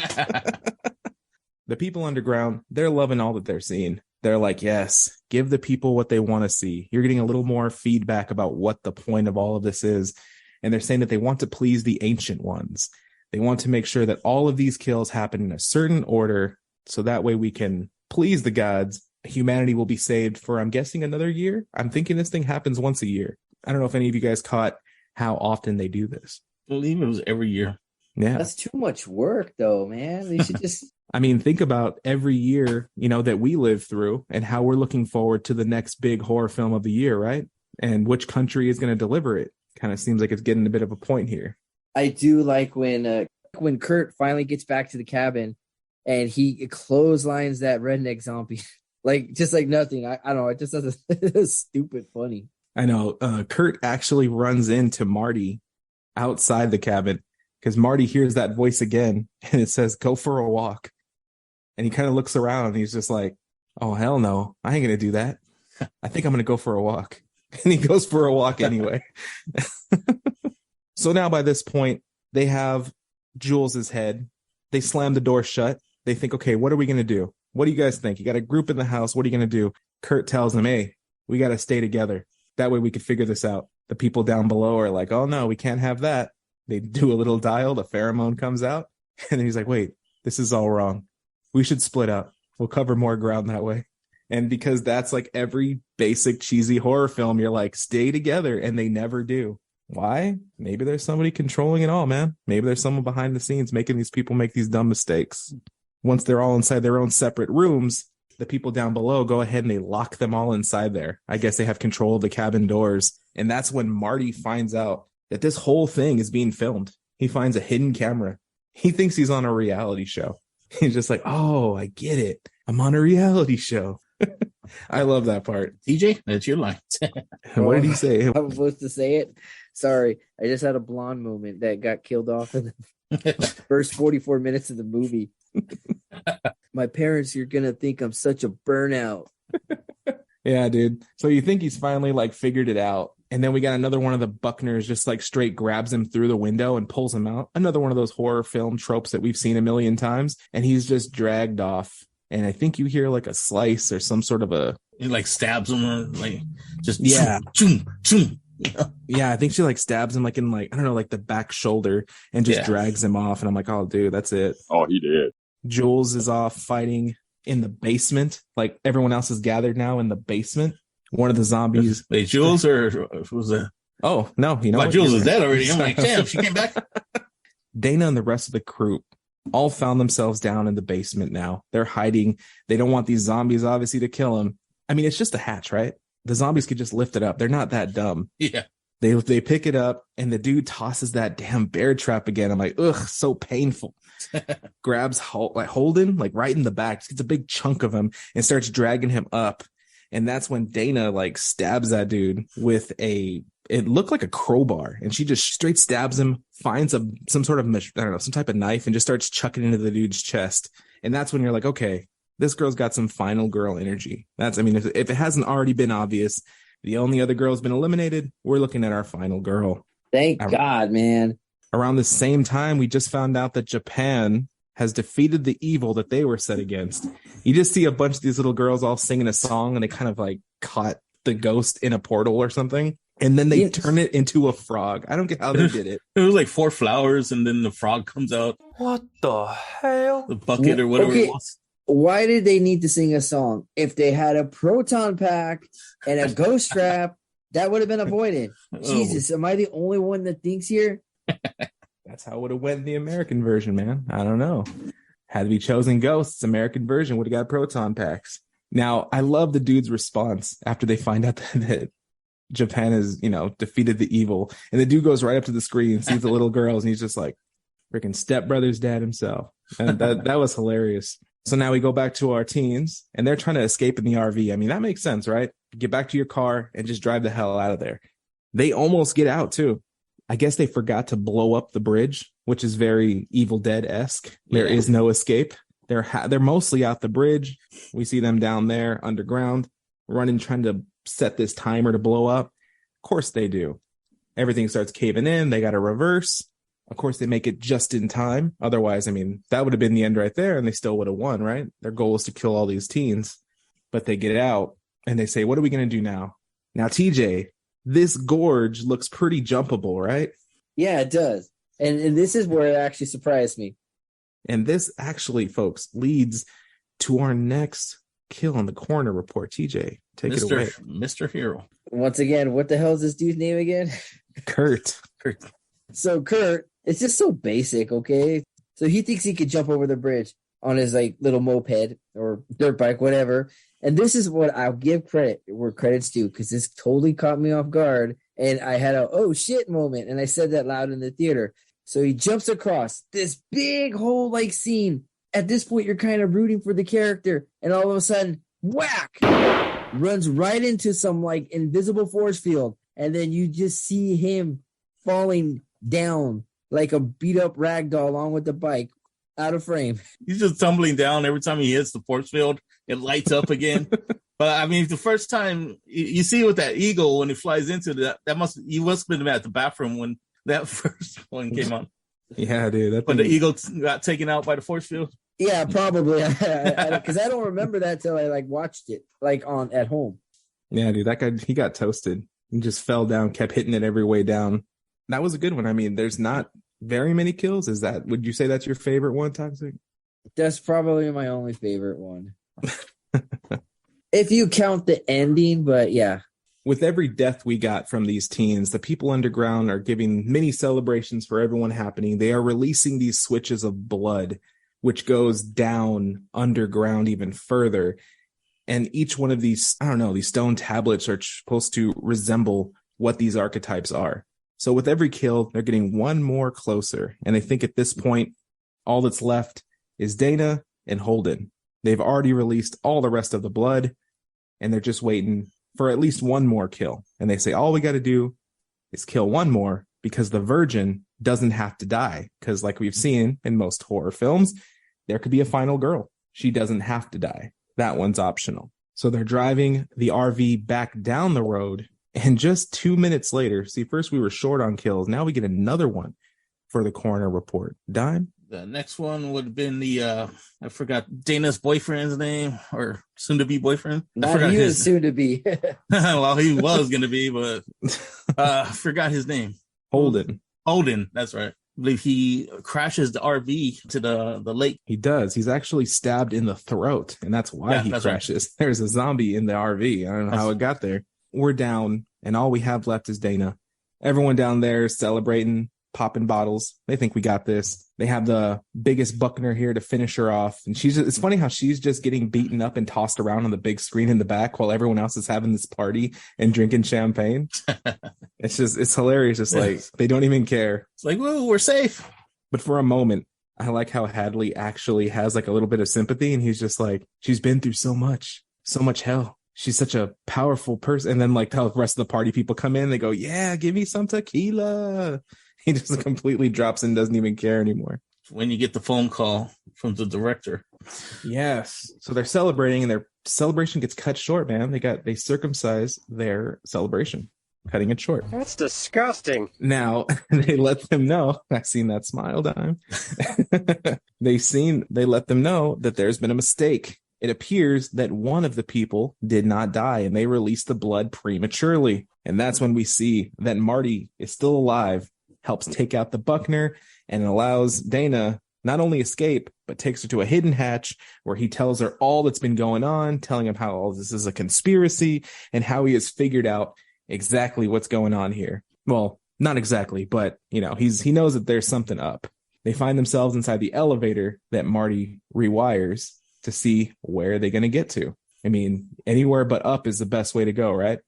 The people underground, they're loving all that they're seeing. They're like, yes, give the people what they want to see. You're getting a little more feedback about what the point of all of this is. And they're saying that they want to please the ancient ones. They want to make sure that all of these kills happen in a certain order. So that way we can please the gods. Humanity will be saved for, I'm guessing, another year. I'm thinking this thing happens once a year. I don't know if any of you guys caught how often they do this.
I believe it was every year.
Yeah.
That's too much work, though, man. They should just...
I mean, think about every year, that we live through and how we're looking forward to the next big horror film of the year, right? And which country is going to deliver it. Kind of seems like it's getting a bit of a point here.
I do like when Kurt finally gets back to the cabin and he clotheslines that redneck zombie. Just like nothing. I don't know. It just does stupid funny.
I know. Kurt actually runs into Marty outside the cabin because Marty hears that voice again and it says, go for a walk. And he kind of looks around and he's just like, oh, hell no. I ain't going to do that. I think I'm going to go for a walk. And he goes for a walk anyway. So now by this point, they have Jules's head. They slam the door shut. They think, okay, what are we going to do? What do you guys think? You got a group in the house. What are you going to do? Kurt tells them, hey, we got to stay together. That way we can figure this out. The people down below are like, oh, no, we can't have that. They do a little dial. The pheromone comes out. And then he's like, wait, this is all wrong. We should split up. We'll cover more ground that way. And because that's like every basic cheesy horror film, you're like, stay together. And they never do. Why? Maybe there's somebody controlling it all, man. Maybe there's someone behind the scenes making these people make these dumb mistakes. Once they're all inside their own separate rooms, the people down below go ahead and they lock them all inside there. I guess they have control of the cabin doors. And that's when Marty finds out that this whole thing is being filmed. He finds a hidden camera. He thinks he's on a reality show. He's just like, oh, I get it. I'm on a reality show. I love that part.
TJ, that's your line.
What did he say?
I was supposed to say it. Sorry. I just had a blonde moment that got killed off in the first 44 minutes of the movie. My parents are gonna think I'm such a burnout.
Yeah, dude. So you think he's finally figured it out, and then we got another one of the Buckners just straight grabs him through the window and pulls him out. Another one of those horror film tropes that we've seen a million times, and he's just dragged off. And I think you hear like a slice or some sort of a...
He like stabs him or like just...
Yeah.
Choom, choom.
Yeah, I think she like stabs him like in like, I don't know, like the back shoulder and just drags him off. And I'm like, oh, dude, that's it.
Oh, he did.
Jules is off fighting in the basement. Like everyone else is gathered now in the basement. One of the zombies.
Wait, Jules or was it?
Oh, no. You know
what? Jules is dead already. I'm like, damn, she came back.
Dana and the rest of the crew all found themselves down in the basement now. They're hiding. They don't want these zombies, obviously, to kill them. I mean, it's just a hatch, right? The zombies could just lift it up. They're not that dumb.
Yeah.
They pick it up, and the dude tosses that damn bear trap again. I'm like, ugh, so painful. Grabs Holden, like right in the back, just gets a big chunk of him and starts dragging him up. And that's when Dana like stabs that dude with it looked like a crowbar, and she just straight stabs him, finds some sort of, I don't know, some type of knife, and just starts chucking into the dude's chest. And that's when you're like, okay, this girl's got some final girl energy. That's, I mean, if it hasn't already been obvious, the only other girl's been eliminated. We're looking at our final girl.
Thank God, man.
Around the same time, we just found out that Japan has defeated the evil that they were set against. You just see a bunch of these little girls all singing a song, and they kind of like caught the ghost in a portal or something. And then they turn it into a frog. I don't get how they did it.
It was like 4 flowers, and then the frog comes out.
What the hell?
The bucket or whatever it was.
Why did they need to sing a song? If they had a proton pack and a ghost trap, that would have been avoided. Jesus, am I the only one that thinks here?
That's how it would have went in the American version, man. I don't know. Had to be chosen ghosts. American version would have got proton packs. Now, I love the dude's response after they find out that Japan has, defeated the evil. And the dude goes right up to the screen, sees the little girls, and he's just like, freaking stepbrother's dad himself. And that was hilarious. So now we go back to our teens, and they're trying to escape in the RV. I mean, that makes sense, right? Get back to your car and just drive the hell out of there. They almost get out, too. I guess they forgot to blow up the bridge, which is very Evil Dead-esque. There is no escape. They're mostly out the bridge. We see them down there underground, running, trying to set this timer to blow up. Of course they do. Everything starts caving in. They got to reverse. Of course, they make it just in time. Otherwise, I mean, that would have been the end right there, and they still would have won, right? Their goal is to kill all these teens. But they get out, and they say, what are we going to do now? Now, TJ, this gorge looks pretty jumpable, right?
Yeah, it does. And this is where it actually surprised me.
And this actually, folks, leads to our next kill on the corner report. TJ, take it away.
Mr. Hero.
Once again, what the hell is this dude's name again?
Kurt.
So Kurt, it's just so basic, okay? So he thinks he could jump over the bridge on his like little moped or dirt bike, whatever. And this is what I'll give credit where credit's due, because this totally caught me off guard. And I had a oh shit moment, and I said that loud in the theater. So he jumps across this big whole like scene. At this point, you're kind of rooting for the character, and all of a sudden, whack! Runs right into some like invisible force field, and then you just see him falling down like a beat up rag doll along with the bike, out of frame.
He's just tumbling down every time he hits the force field. It lights up again. But I mean, the first time you see with that eagle when he flies into you must have been at the bathroom when that first one came on.
Yeah, dude.
When the eagle got taken out by the force field.
Yeah, probably. Because I don't remember that till I like watched it like at home.
Yeah, dude, that guy, he got toasted. He just fell down, kept hitting it every way down. That was a good one. I mean, there's not very many kills. Would you say that's your favorite one, Toxic?
That's probably my only favorite one. If you count the ending, but yeah.
With every death we got from these teens, the people underground are giving mini celebrations for everyone happening. They are releasing these switches of blood, which goes down underground even further. And each one of these, these stone tablets are supposed to resemble what these archetypes are. So with every kill, they're getting one more closer. And I think at this point, all that's left is Dana and Holden. They've already released all the rest of the blood, and they're just waiting for at least one more kill. And they say, all we got to do is kill one more, because the virgin doesn't have to die. Because like we've seen in most horror films, there could be a final girl. She doesn't have to die. That one's optional. So they're driving the RV back down the road. And just 2 minutes later, see, first we were short on kills. Now we get another one for the coroner report. Dime?
The next one would have been I forgot Dana's boyfriend's name, or soon-to-be boyfriend. I forgot
he was soon to be.
Well, he was going to be, but I forgot his name.
Holden,
that's right. I believe he crashes the RV to the lake.
He does. He's actually stabbed in the throat, and that's why he crashes. Right. There's a zombie in the RV. I don't know how it got there. We're down, and all we have left is Dana. Everyone down there is celebrating, popping bottles. They think we got this. They have the biggest Buckner here to finish her off. And it's funny how she's just getting beaten up and tossed around on the big screen in the back while everyone else is having this party and drinking champagne. It's hilarious. Just like, they don't even care.
It's like, whoa, we're safe.
But for a moment, I like how Hadley actually has like a little bit of sympathy. And he's just like, she's been through so much hell. She's such a powerful person. And then like the rest of the party people come in, they go, yeah, give me some tequila. He just completely drops and doesn't even care anymore.
When you get the phone call from the director.
Yes. So they're celebrating, and their celebration gets cut short, man. They circumcise their celebration, cutting it short.
That's disgusting.
Now, they let them know. I've seen that smile, Dime. They let them know that there's been a mistake. It appears that one of the people did not die, and they released the blood prematurely. And that's when we see that Marty is still alive, helps take out the Buckner, and allows Dana not only escape, but takes her to a hidden hatch where he tells her all that's been going on, telling him how all this is a conspiracy and how he has figured out exactly what's going on here. Well, not exactly, but he knows that there's something up. They find themselves inside the elevator that Marty rewires to see where they're going to get to. I mean, anywhere but up is the best way to go, right?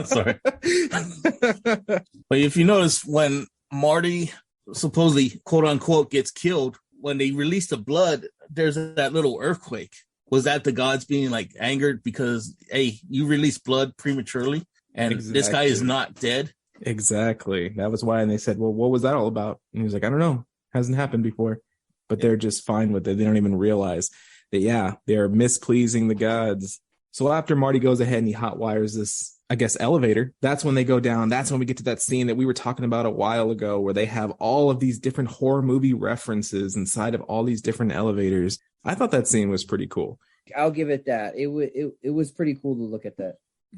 Sorry. But if you notice, when Marty supposedly, quote unquote, gets killed, when they release the blood, there's that little earthquake. Was that the gods being like angered because, hey, you released blood prematurely and This guy is not dead?
Exactly. That was why. And they said, well, what was that all about? And he was like, I don't know. Hasn't happened before. But they're just fine with it. They don't even realize that, they're mispleasing the gods. So after Marty goes ahead and he hotwires this, I guess, elevator, that's when they go down. That's when we get to that scene that we were talking about a while ago, where they have all of these different horror movie references inside of all these different elevators. I thought that scene was pretty cool.
I'll give it that. It was pretty cool to look at that.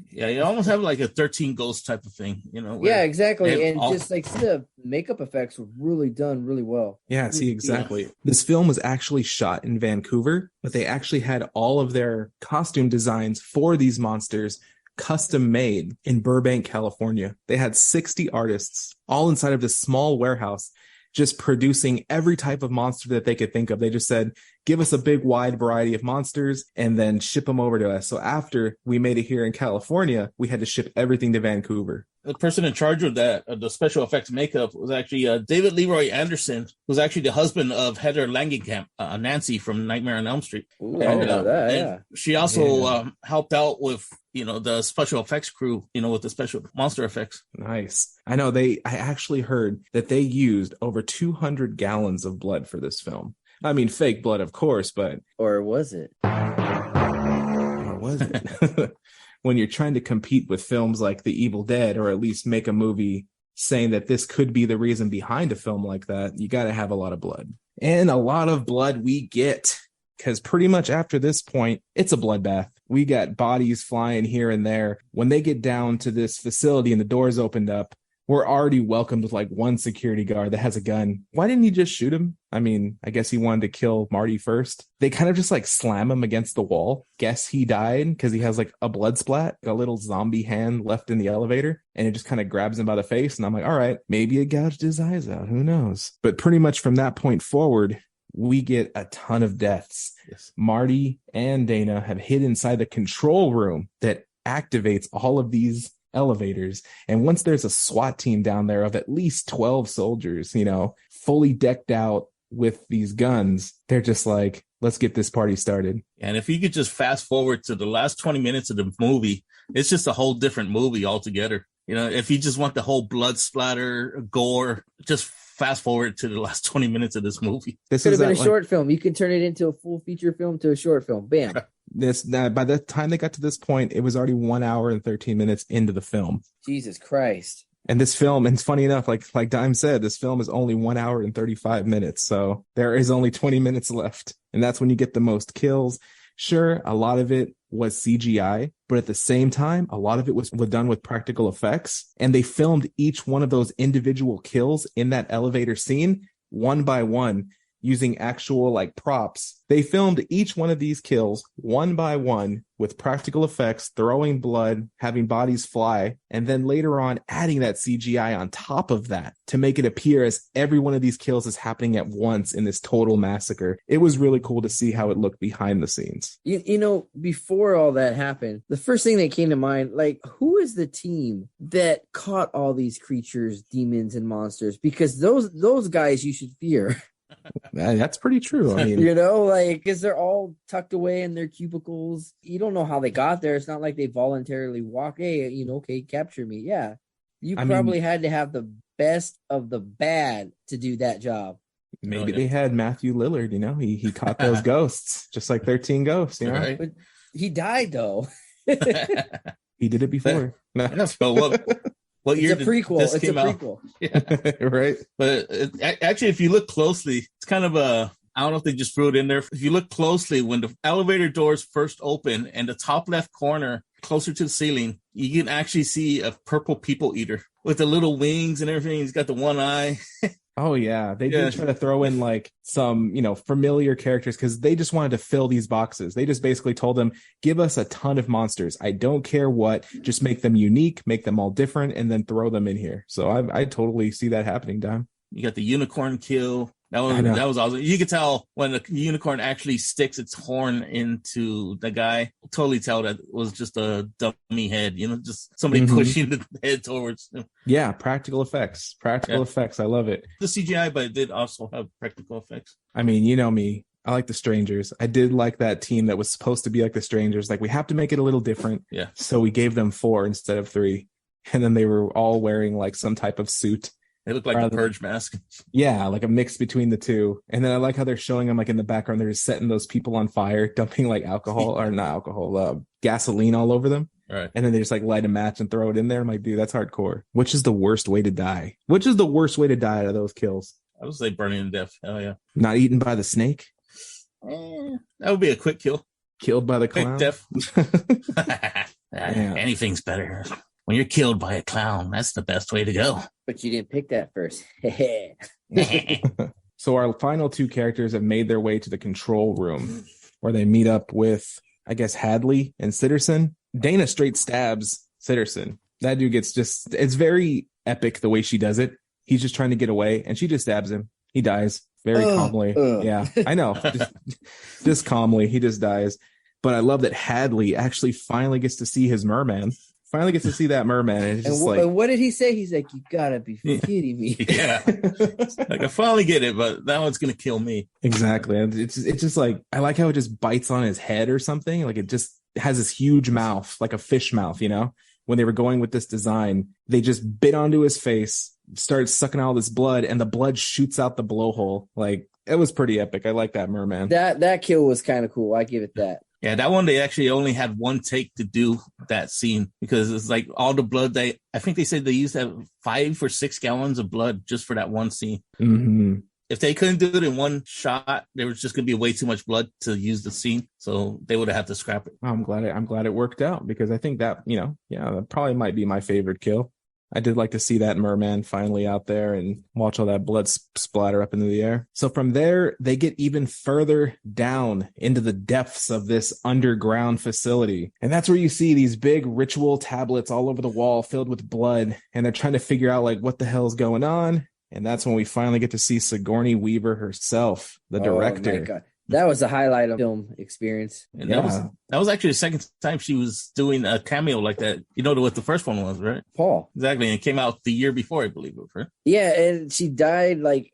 Yeah, you almost have like a 13 Ghosts type of thing,
Yeah, exactly. And just like the makeup effects were really done really well.
Yeah, see, exactly. Yeah. This film was actually shot in Vancouver, but they actually had all of their costume designs for these monsters custom made in Burbank, California. They had 60 artists all inside of this small warehouse, just producing every type of monster that they could think of. They just said, give us a big wide variety of monsters and then ship them over to us. So after we made it here in California, we had to ship everything to Vancouver.
The person in charge of that, the special effects makeup, was actually David Leroy Anderson, who's actually the husband of Heather Langenkamp, Nancy from Nightmare on Elm Street.
Ooh, and, I know that,
and she also helped out with, the special effects crew, with the special monster effects.
Nice. I know I actually heard that they used over 200 gallons of blood for this film. I mean, fake blood, of course, but...
Or was it?
Or was it? When you're trying to compete with films like The Evil Dead, or at least make a movie saying that this could be the reason behind a film like that, you got to have a lot of blood. And a lot of blood we get, because pretty much after this point, it's a bloodbath. We got bodies flying here and there. When they get down to this facility and the doors opened up, we're already welcomed with like one security guard that has a gun. Why didn't he just shoot him? I mean, I guess he wanted to kill Marty first. They kind of just like slam him against the wall. Guess he died because he has like a blood splat, a little zombie hand left in the elevator, and it just kind of grabs him by the face. And I'm like, all right, maybe it gouged his eyes out. Who knows? But pretty much from that point forward, we get a ton of deaths. Yes. Marty and Dana have hid inside the control room that activates all of these elevators. And once there's a SWAT team down there of at least 12 soldiers, fully decked out with these guns, they're just like, let's get this party started.
And if you could just fast forward to the last 20 minutes of the movie, it's just a whole different movie altogether. If you just want the whole blood splatter, gore, just fast forward to the last 20 minutes of this movie.
This could have been a short film. You can turn it into a full feature film to a short film. Bam.
By the time they got to this point, it was already 1 hour and 13 minutes into the film.
Jesus Christ.
And this film, and it's funny enough, like Dime said, this film is only 1 hour and 35 minutes. So there is only 20 minutes left. And that's when you get the most kills. Sure, a lot of it was CGI, but at the same time, a lot of it was done with practical effects. And they filmed each one of those individual kills in that elevator scene one by one using actual like props. They filmed each one of these kills one by one with practical effects, throwing blood, having bodies fly, and then later on adding that CGI on top of that to make it appear as every one of these kills is happening at once in this total massacre. It was really cool to see how it looked behind the scenes.
You know, before all that happened, the first thing that came to mind, like, who is the team that caught all these creatures, demons, and monsters? Because those guys you should fear.
That's pretty true. I mean,
you know, like, because they're all tucked away in their cubicles. You don't know how they got there. It's not like they voluntarily walk. Hey, you know, okay, capture me. Yeah, you probably had to have the best of the bad to do that job.
Maybe they had Matthew Lillard. You know, he caught those ghosts just like 13 Ghosts. You know,
Right.
But he died though.
He did it before.
So what year
It's a prequel.
this
It's a
came out?
prequel.
Yeah.
Right.
But actually, if you look closely, it's kind of I don't know if they just threw it in there. If you look closely, when the elevator doors first open and the top left corner, closer to the ceiling, you can actually see a purple people eater with the little wings and everything. He's got the one eye.
Oh yeah, they did try to throw in like some, you know, familiar characters because they just wanted to fill these boxes. They just basically told them, give us a ton of monsters. I don't care what, just make them unique, make them all different, and then throw them in here. So I totally see that happening, Dom.
You got the unicorn kill. That was awesome. You could tell when the unicorn actually sticks its horn into the guy. Totally tell that was just a dummy head, you know, just somebody pushing the head towards him.
Yeah, practical effects. Effects. I love it.
The CGI, but it did also have practical effects.
I mean, you know me. I like the Strangers. I did like that team that was supposed to be like the Strangers. Like, we have to make it a little different.
Yeah.
So we gave them 4 instead of 3. And then they were all wearing like some type of suit.
They look like a purge mask.
Yeah, like a mix between the two. And then I like how they're showing them like in the background, they're just setting those people on fire, dumping like gasoline all over them.
Right.
And then they just like light a match and throw it in there. I'm like, dude, that's hardcore. Which is the worst way to die? Which is the worst way to die out of those kills?
I would say burning to death. Hell yeah.
Not eaten by the snake?
That would be a quick kill.
Killed by the clown?
Quick death. Anything's better. When you're killed by a clown, that's the best way to go.
But you didn't pick that first.
So our final 2 characters have made their way to the control room where they meet up with, I guess, Hadley and Sitterson. Dana straight stabs Sitterson. That dude it's very epic the way she does it. He's just trying to get away and she just stabs him. He dies very calmly. Yeah, I know. Just calmly. He just dies. But I love that Hadley actually finally gets to see his merman. Finally gets to see that merman. And, it's just
and what did he say? He's like, you gotta be kidding me.
Yeah. Like, I finally get it, but that one's going to kill me.
Exactly. And it's just like, I like how it just bites on his head or something. Like, it just has this huge mouth, like a fish mouth, you know? When they were going with this design, they just bit onto his face, started sucking all this blood, and the blood shoots out the blowhole. Like, it was pretty epic. I like that merman.
That kill was kind of cool. I give it that.
Yeah, that one, they actually only had one take to do that scene because it's like all the blood. I think they said they used to have 5 or 6 gallons of blood just for that one scene.
Mm-hmm.
If they couldn't do it in one shot, there was just going to be way too much blood to use the scene. So they would have had to scrap it.
I'm glad it worked out because I think that, you know, that probably might be my favorite kill. I did like to see that merman finally out there and watch all that blood splatter up into the air. So from there, they get even further down into the depths of this underground facility. And that's where you see these big ritual tablets all over the wall filled with blood. And they're trying to figure out like what the hell's going on. And that's when we finally get to see Sigourney Weaver herself, the director.
My God. That was the highlight of film experience.
And that was actually the second time she was doing a cameo like that. You know what the first one was, right?
Paul.
Exactly. And it came out the year before, I believe, right?
Yeah, and she died like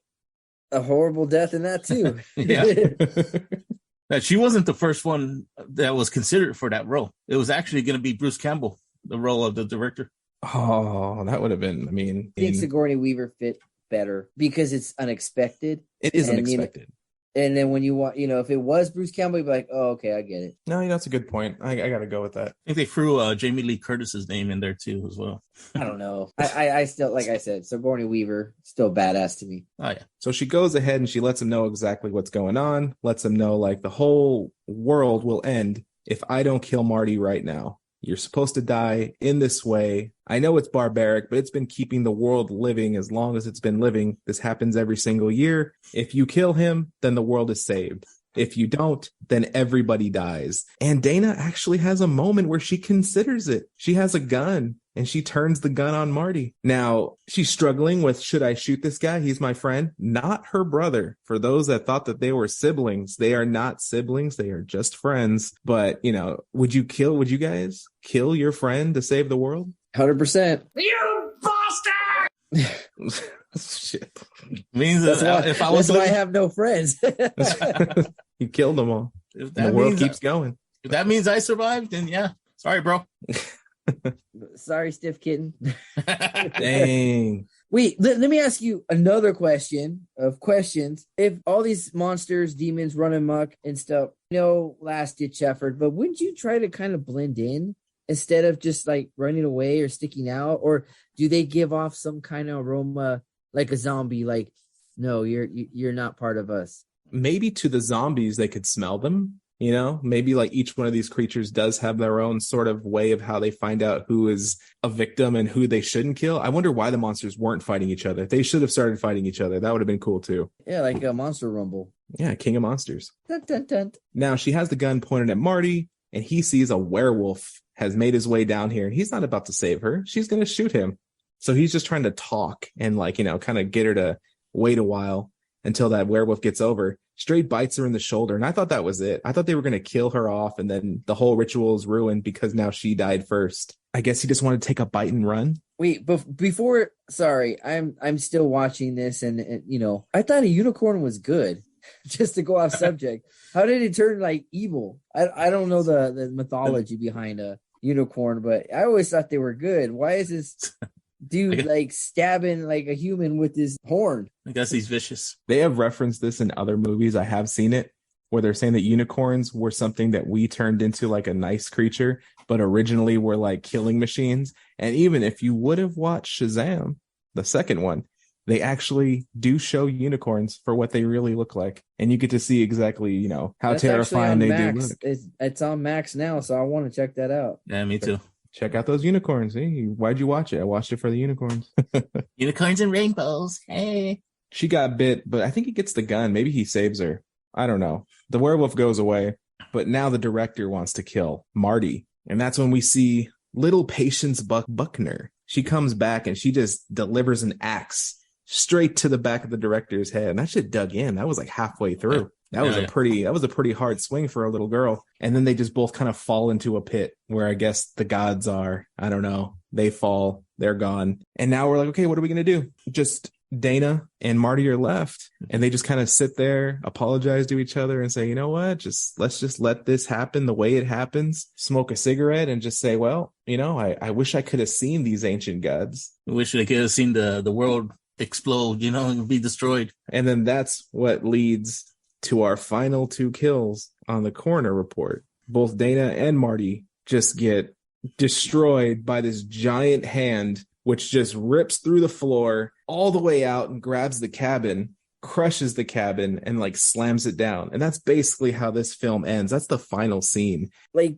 a horrible death in that too.
Yeah. She wasn't the first one that was considered for that role. It was actually going to be Bruce Campbell, the role of the director.
Oh, that would have been, I
think Sigourney Weaver fit better because it's unexpected.
It is unexpected.
And then when you want, if it was Bruce Campbell, you'd be like, oh, okay, I get it.
No, that's a good point. I gotta go with that.
I think they threw Jamie Lee Curtis's name in there too as well.
I don't know. I still, like I said, Sigourney Weaver, still badass to me.
Oh yeah.
So she goes ahead and she lets him know exactly what's going on, lets him know like the whole world will end if I don't kill Marty right now. You're supposed to die in this way. I know it's barbaric, but it's been keeping the world living as long as it's been living. This happens every single year. If you kill him, then the world is saved. If you don't, then everybody dies. And Dana actually has a moment where she considers it. She has a gun and she turns the gun on Marty. Now, she's struggling with, should I shoot this guy? He's my friend, not her brother. For those that thought that they were siblings, they are not siblings. They are just friends. But, would you guys kill your friend to save the world?
100%.
You bastard!
Shit.
Means
That's why,
if I was
I have no friends.
You killed them all.
If
The world keeps going.
If that means I survived, then yeah. Sorry, bro.
Sorry, stiff kitten.
Dang.
Wait, let me ask you another question of questions. If all these monsters, demons run amok and stuff, last ditch effort, but wouldn't you try to kind of blend in instead of just like running away or sticking out? Or do they give off some kind of aroma like a zombie? Like, no, you're not part of us.
Maybe to the zombies, they could smell them. Maybe like each one of these creatures does have their own sort of way of how they find out who is a victim and who they shouldn't kill. I wonder why the monsters weren't fighting each other. They should have started fighting each other. That would have been cool too.
Yeah, like a monster rumble.
Yeah, King of Monsters.
Dun, dun, dun.
Now she has the gun pointed at Marty and he sees a werewolf has made his way down here and he's not about to save her. She's going to shoot him. So he's just trying to talk and kind of get her to wait a while until that werewolf gets over. Straight bites her in the shoulder. And I thought that was it. I thought they were going to kill her off and then the whole ritual is ruined because now she died first. I guess he just wanted to take a bite and run.
Wait, before, sorry, I'm still watching this and I thought a unicorn was good. Just to go off subject. How did it turn like evil? I don't know the mythology behind a unicorn, but I always thought they were good. Why is this dude like stabbing like a human with his horn?
I guess he's vicious.
They have referenced this in other movies. I have seen it where they're saying that unicorns were something that we turned into like a nice creature, but originally were like killing machines. And even if you would have watched Shazam, the second one, they actually do show unicorns for what they really look like. And you get to see exactly, how
That's
terrifying they
Max.
do look.
It's on Max now, so I want to check that out.
Yeah, me too.
Check out those unicorns. Hey, why'd you watch it? I watched it for the unicorns.
Unicorns and rainbows. Hey.
She got bit, but I think he gets the gun. Maybe he saves her. I don't know. The werewolf goes away, but now the director wants to kill Marty. And that's when we see little Patience Buckner. She comes back and she just delivers an axe straight to the back of the director's head. And that shit dug in. That was like halfway through. That was a pretty hard swing for a little girl. And then they just both kind of fall into a pit where I guess the gods are. I don't know. They fall. They're gone. And now we're like, okay, what are we going to do? Just Dana and Marty are left. And they just kind of sit there, apologize to each other and say, you know what? Let's just let this happen the way it happens. Smoke a cigarette and just say, well, I wish I could have seen these ancient gods.
I wish I could have seen the world explode, and be destroyed.
And then that's what leads to our final two kills on the coroner report. Both Dana and Marty just get destroyed by this giant hand, which just rips through the floor all the way out and grabs the cabin, crushes the cabin, and like slams it down. And that's basically how this film ends. That's the final scene.
Like,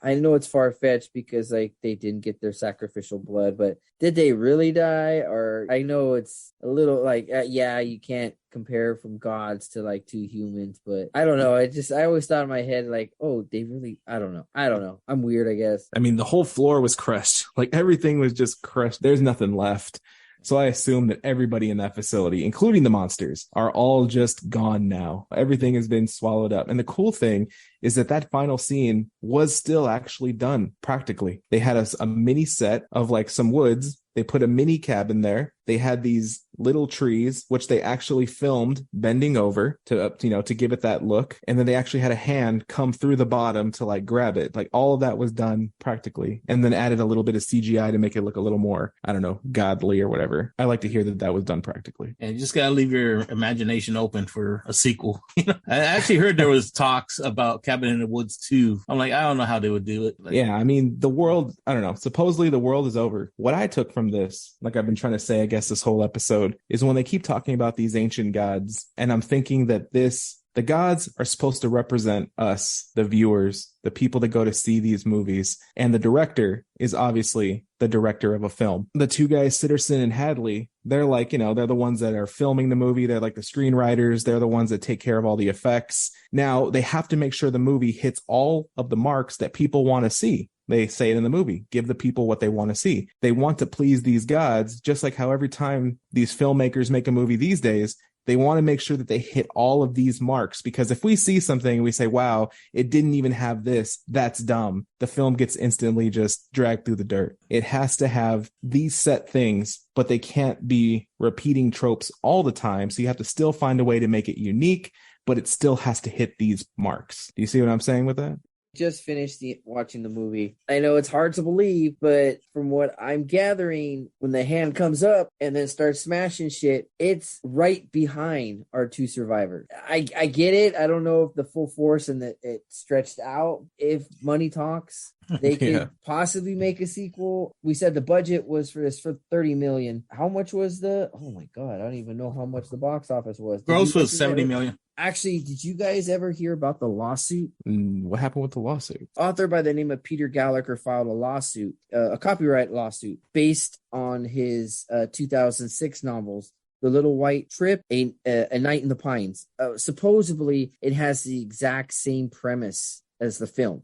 I know it's far-fetched because like they didn't get their sacrificial blood, but did they really die? Or I know it's a little like, you can't compare from gods to like two humans, but I don't know. I always thought in my head like, oh, they really, I don't know. I'm weird, I guess.
I mean, the whole floor was crushed. Like everything was just crushed. There's nothing left. So I assume that everybody in that facility, including the monsters, are all just gone now. Everything has been swallowed up. And the cool thing is that final scene was still actually done practically. They had a mini set of like some woods. They put a mini cabin there. They had these little trees, which they actually filmed bending over to give it that look. And then they actually had a hand come through the bottom to like grab it. Like all of that was done practically, and then added a little bit of CGI to make it look a little more, I don't know, godly or whatever. I like to hear that was done practically.
And you just got to leave your imagination open for a sequel. I actually heard there was talks about Cabin in the Woods 2. I'm like, I don't know how they would do it. Like,
yeah, I mean, the world, I don't know. Supposedly the world is over. What I took from this, like I've been trying to say, I guess this whole episode, is when they keep talking about these ancient gods, and I'm thinking that the gods are supposed to represent us, the viewers, the people that go to see these movies. And the director is obviously the director of a film. The two guys, Sitterson and Hadley, they're like, they're the ones that are filming the movie. They're like the screenwriters. They're the ones that take care of all the effects. Now they have to make sure the movie hits all of the marks that people want to see. They say it in the movie, give the people what they want to see. They want to please these gods, just like how every time these filmmakers make a movie these days, they want to make sure that they hit all of these marks, because if we see something and we say, wow, it didn't even have this, that's dumb, the film gets instantly just dragged through the dirt. It has to have these set things, but they can't be repeating tropes all the time. So you have to still find a way to make it unique, but it still has to hit these marks. Do you see what I'm saying with that?
Just finished watching the movie. I know it's hard to believe, but from what I'm gathering, when the hand comes up and then starts smashing shit, it's right behind our two survivors. I get it. I don't know if the full force and that it stretched out. If money talks, they could possibly make a sequel. We said the budget was for $30 million. How much was oh my God, I don't even know how much the box office was.
Gross was $70 million.
Actually, did you guys ever hear about the lawsuit?
What happened with the lawsuit?
Author by the name of Peter Gallagher filed a lawsuit, a copyright lawsuit, based on his 2006 novels, The Little White Trip, A Night in the Pines. Supposedly, it has the exact same premise as the film.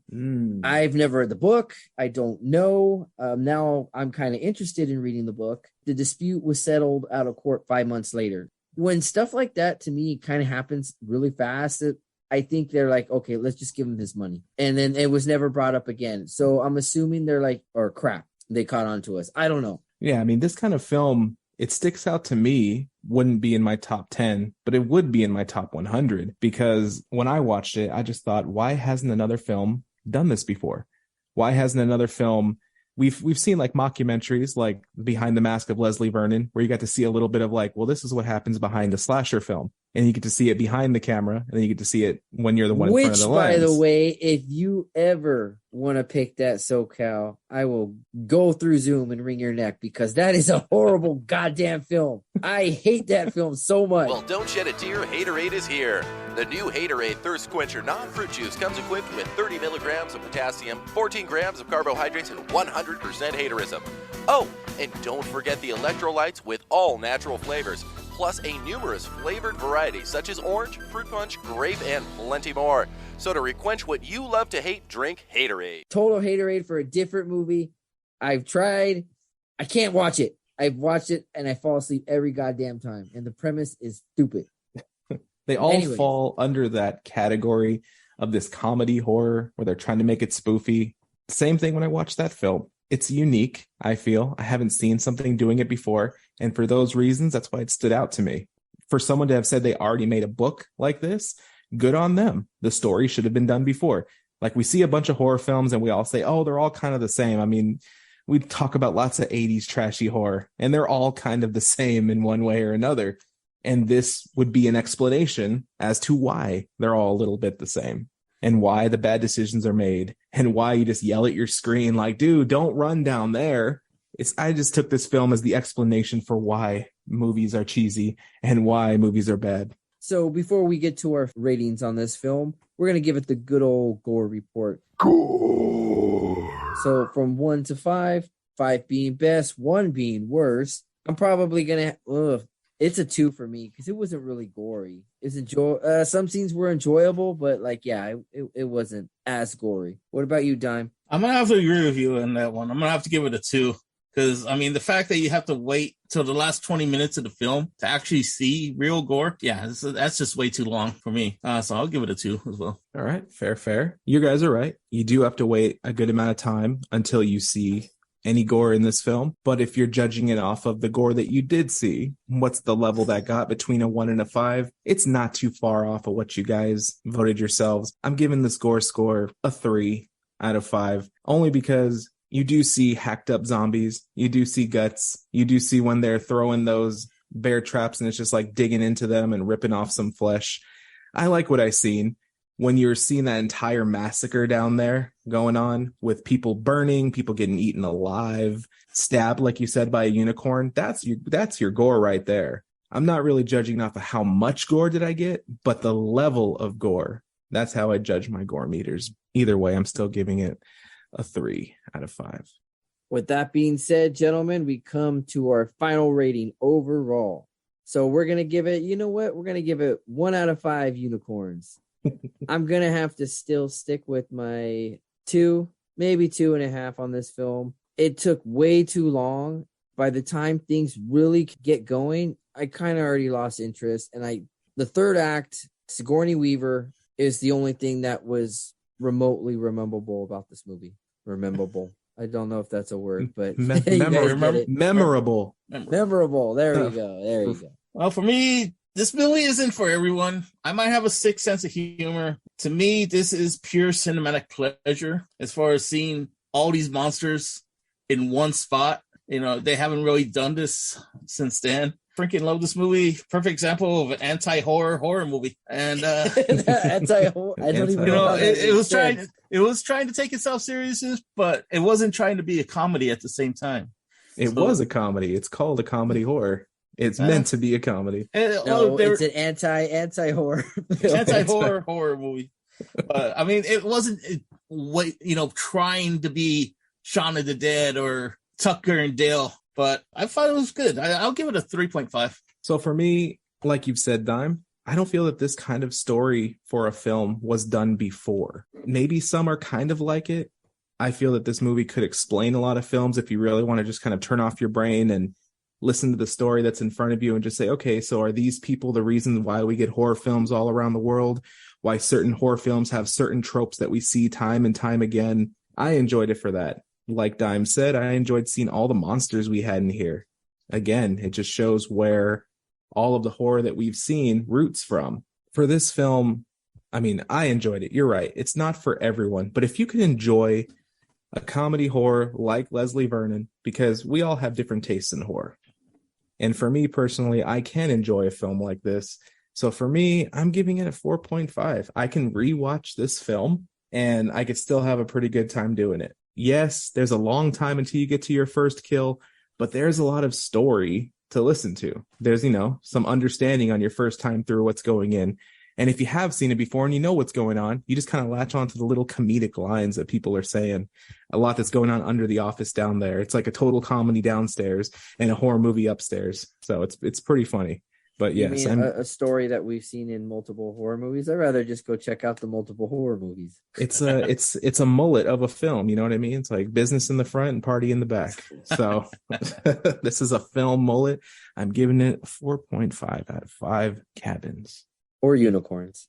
I've never read the book. I don't know. Now I'm kind of interested in reading the book. The dispute was settled out of court 5 months later. When stuff like that, to me, kind of happens really fast, I think they're like, okay, let's just give him his money. And then it was never brought up again. So I'm assuming they're like, or crap, they caught on to us. I don't know.
Yeah, I mean, this kind of film, it sticks out to me, wouldn't be in my top 10, but it would be in my top 100, because when I watched it, I just thought, why hasn't another film done this before? Why hasn't another film... We've seen like mockumentaries like Behind the Mask of Leslie Vernon, where you got to see a little bit of like, well, this is what happens behind a slasher film. And you get to see it behind the camera, and then you get to see it when you're the one in front of the lens.
Which, by the way, if you ever want to pick that SoCal, I will go through Zoom and wring your neck, because that is a horrible goddamn film. I hate that film so much.
Well, don't shed a tear. Haterade is here. The new Haterade Thirst Quencher non-fruit juice comes equipped with 30 milligrams of potassium, 14 grams of carbohydrates, and 100% haterism. Oh, and don't forget the electrolytes with all natural flavors, plus a numerous flavored varieties such as orange, fruit punch, grape, and plenty more. So to requench what you love to hate, drink Haterade.
Total Haterade for a different movie. I've tried. I can't watch it. I've watched it and I fall asleep every goddamn time. And the premise is stupid.
They all fall under that category of this comedy horror where they're trying to make it spoofy. Same thing when I watched that film. It's unique, I feel. I haven't seen something doing it before. And for those reasons, that's why it stood out to me. For someone to have said they already made a book like this, good on them. The story should have been done before. Like, we see a bunch of horror films and we all say, oh, they're all kind of the same. I mean, we talk about lots of 80s trashy horror, and they're all kind of the same in one way or another. And this would be an explanation as to why they're all a little bit the same, and why the bad decisions are made, and why you just yell at your screen like, dude, don't run down there. I just took this film as the explanation for why movies are cheesy and why movies are bad.
So before we get to our ratings on this film, we're going to give it the good old gore report.
Gore.
So from 1 to 5, 5 being best, 1 being worst, I'm probably going to... It's a 2 for me because it wasn't really gory. Some scenes were enjoyable, but it wasn't as gory. What about you, Dime?
I'm going to have to agree with you on that one. I'm going to have to give it a 2 because, I mean, the fact that you have to wait till the last 20 minutes of the film to actually see real gore, that's just way too long for me. So I'll give it a 2 as well.
All right. Fair. You guys are right. You do have to wait a good amount of time until you see any gore in this film. But if you're judging it off of the gore that you did see, what's the level that got between a 1 and a 5? It's not too far off of what you guys voted yourselves. I'm giving this gore score a 3 out of 5, only because you do see hacked up zombies. You do see guts. You do see when they're throwing those bear traps and it's just like digging into them and ripping off some flesh. I like what I seen. When you're seeing that entire massacre down there going on with people burning, people getting eaten alive, stabbed, like you said, by a unicorn, that's your gore right there. I'm not really judging off of how much gore did I get, but the level of gore. That's how I judge my gore meters. Either way, I'm still giving it a 3 out of 5.
With that being said, gentlemen, we come to our final rating overall. So we're going to give it, you know what? We're going to give it 1 out of 5 unicorns. I'm going to have to still stick with my 2, maybe 2.5 on this film. It took way too long. By the time things really get going, I kind of already lost interest. And the third act, Sigourney Weaver, is the only thing that was remotely rememberable about this movie. Rememberable. I don't know if that's a word, but
memorable.
There you go.
Well, for me, this movie isn't for everyone. I might have a sick sense of humor. To me, this is pure cinematic pleasure as far as seeing all these monsters in one spot. You know, they haven't really done this since then. Freaking love this movie. Perfect example of an anti-horror movie. And
anti-horror. I don't even know.
It was trying to take itself seriously, but it wasn't trying to be a comedy at the same time.
It was a comedy. It's called a comedy horror. It's meant to be a comedy.
It's an anti-horror.
Horror movie. But I mean, it wasn't trying to be Shaun of the Dead or Tucker and Dale. But I thought it was good. I'll give it a 3.5.
So for me, like you've said, Dime, I don't feel that this kind of story for a film was done before. Maybe some are kind of like it. I feel that this movie could explain a lot of films if you really want to just kind of turn off your brain and listen to the story that's in front of you and just say, okay, so are these people the reason why we get horror films all around the world? Why certain horror films have certain tropes that we see time and time again? I enjoyed it for that. Like Dime said, I enjoyed seeing all the monsters we had in here. Again, it just shows where all of the horror that we've seen roots from. For this film, I mean, I enjoyed it. You're right. It's not for everyone. But if you can enjoy a comedy horror like Leslie Vernon, because we all have different tastes in horror. And for me personally, I can enjoy a film like this. So for me, I'm giving it a 4.5. I can rewatch this film and I could still have a pretty good time doing it. Yes, there's a long time until you get to your first kill, but there's a lot of story to listen to. There's, some understanding on your first time through what's going in. And if you have seen it before and you know what's going on, you just kind of latch on to the little comedic lines that people are saying. A lot that's going on under the office down there. It's like a total comedy downstairs and a horror movie upstairs. So it's pretty funny. But yes,
a story that we've seen in multiple horror movies. I'd rather just go check out the multiple horror movies.
It's a mullet of a film. You know what I mean? It's like business in the front and party in the back. So this is a film mullet. I'm giving it a 4.5 out of 5 cabins.
Or unicorns.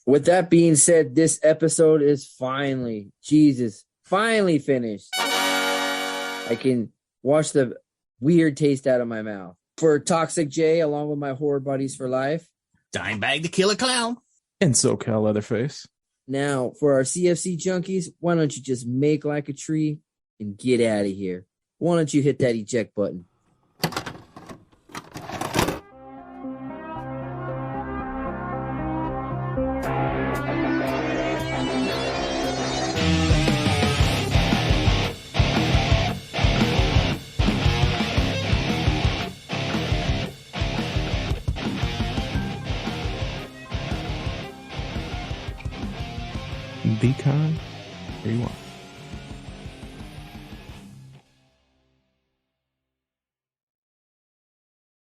With
that being said, this episode is finally finished. I can wash the weird taste out of my mouth. For Toxic J, along with my horror buddies for life,
Dimebag the Killer Clown,
and SoCal Leatherface.
Now, for our CFC junkies, why don't you just make like a tree and get out of here? Why don't you hit that eject button?
Be kind. Here you are.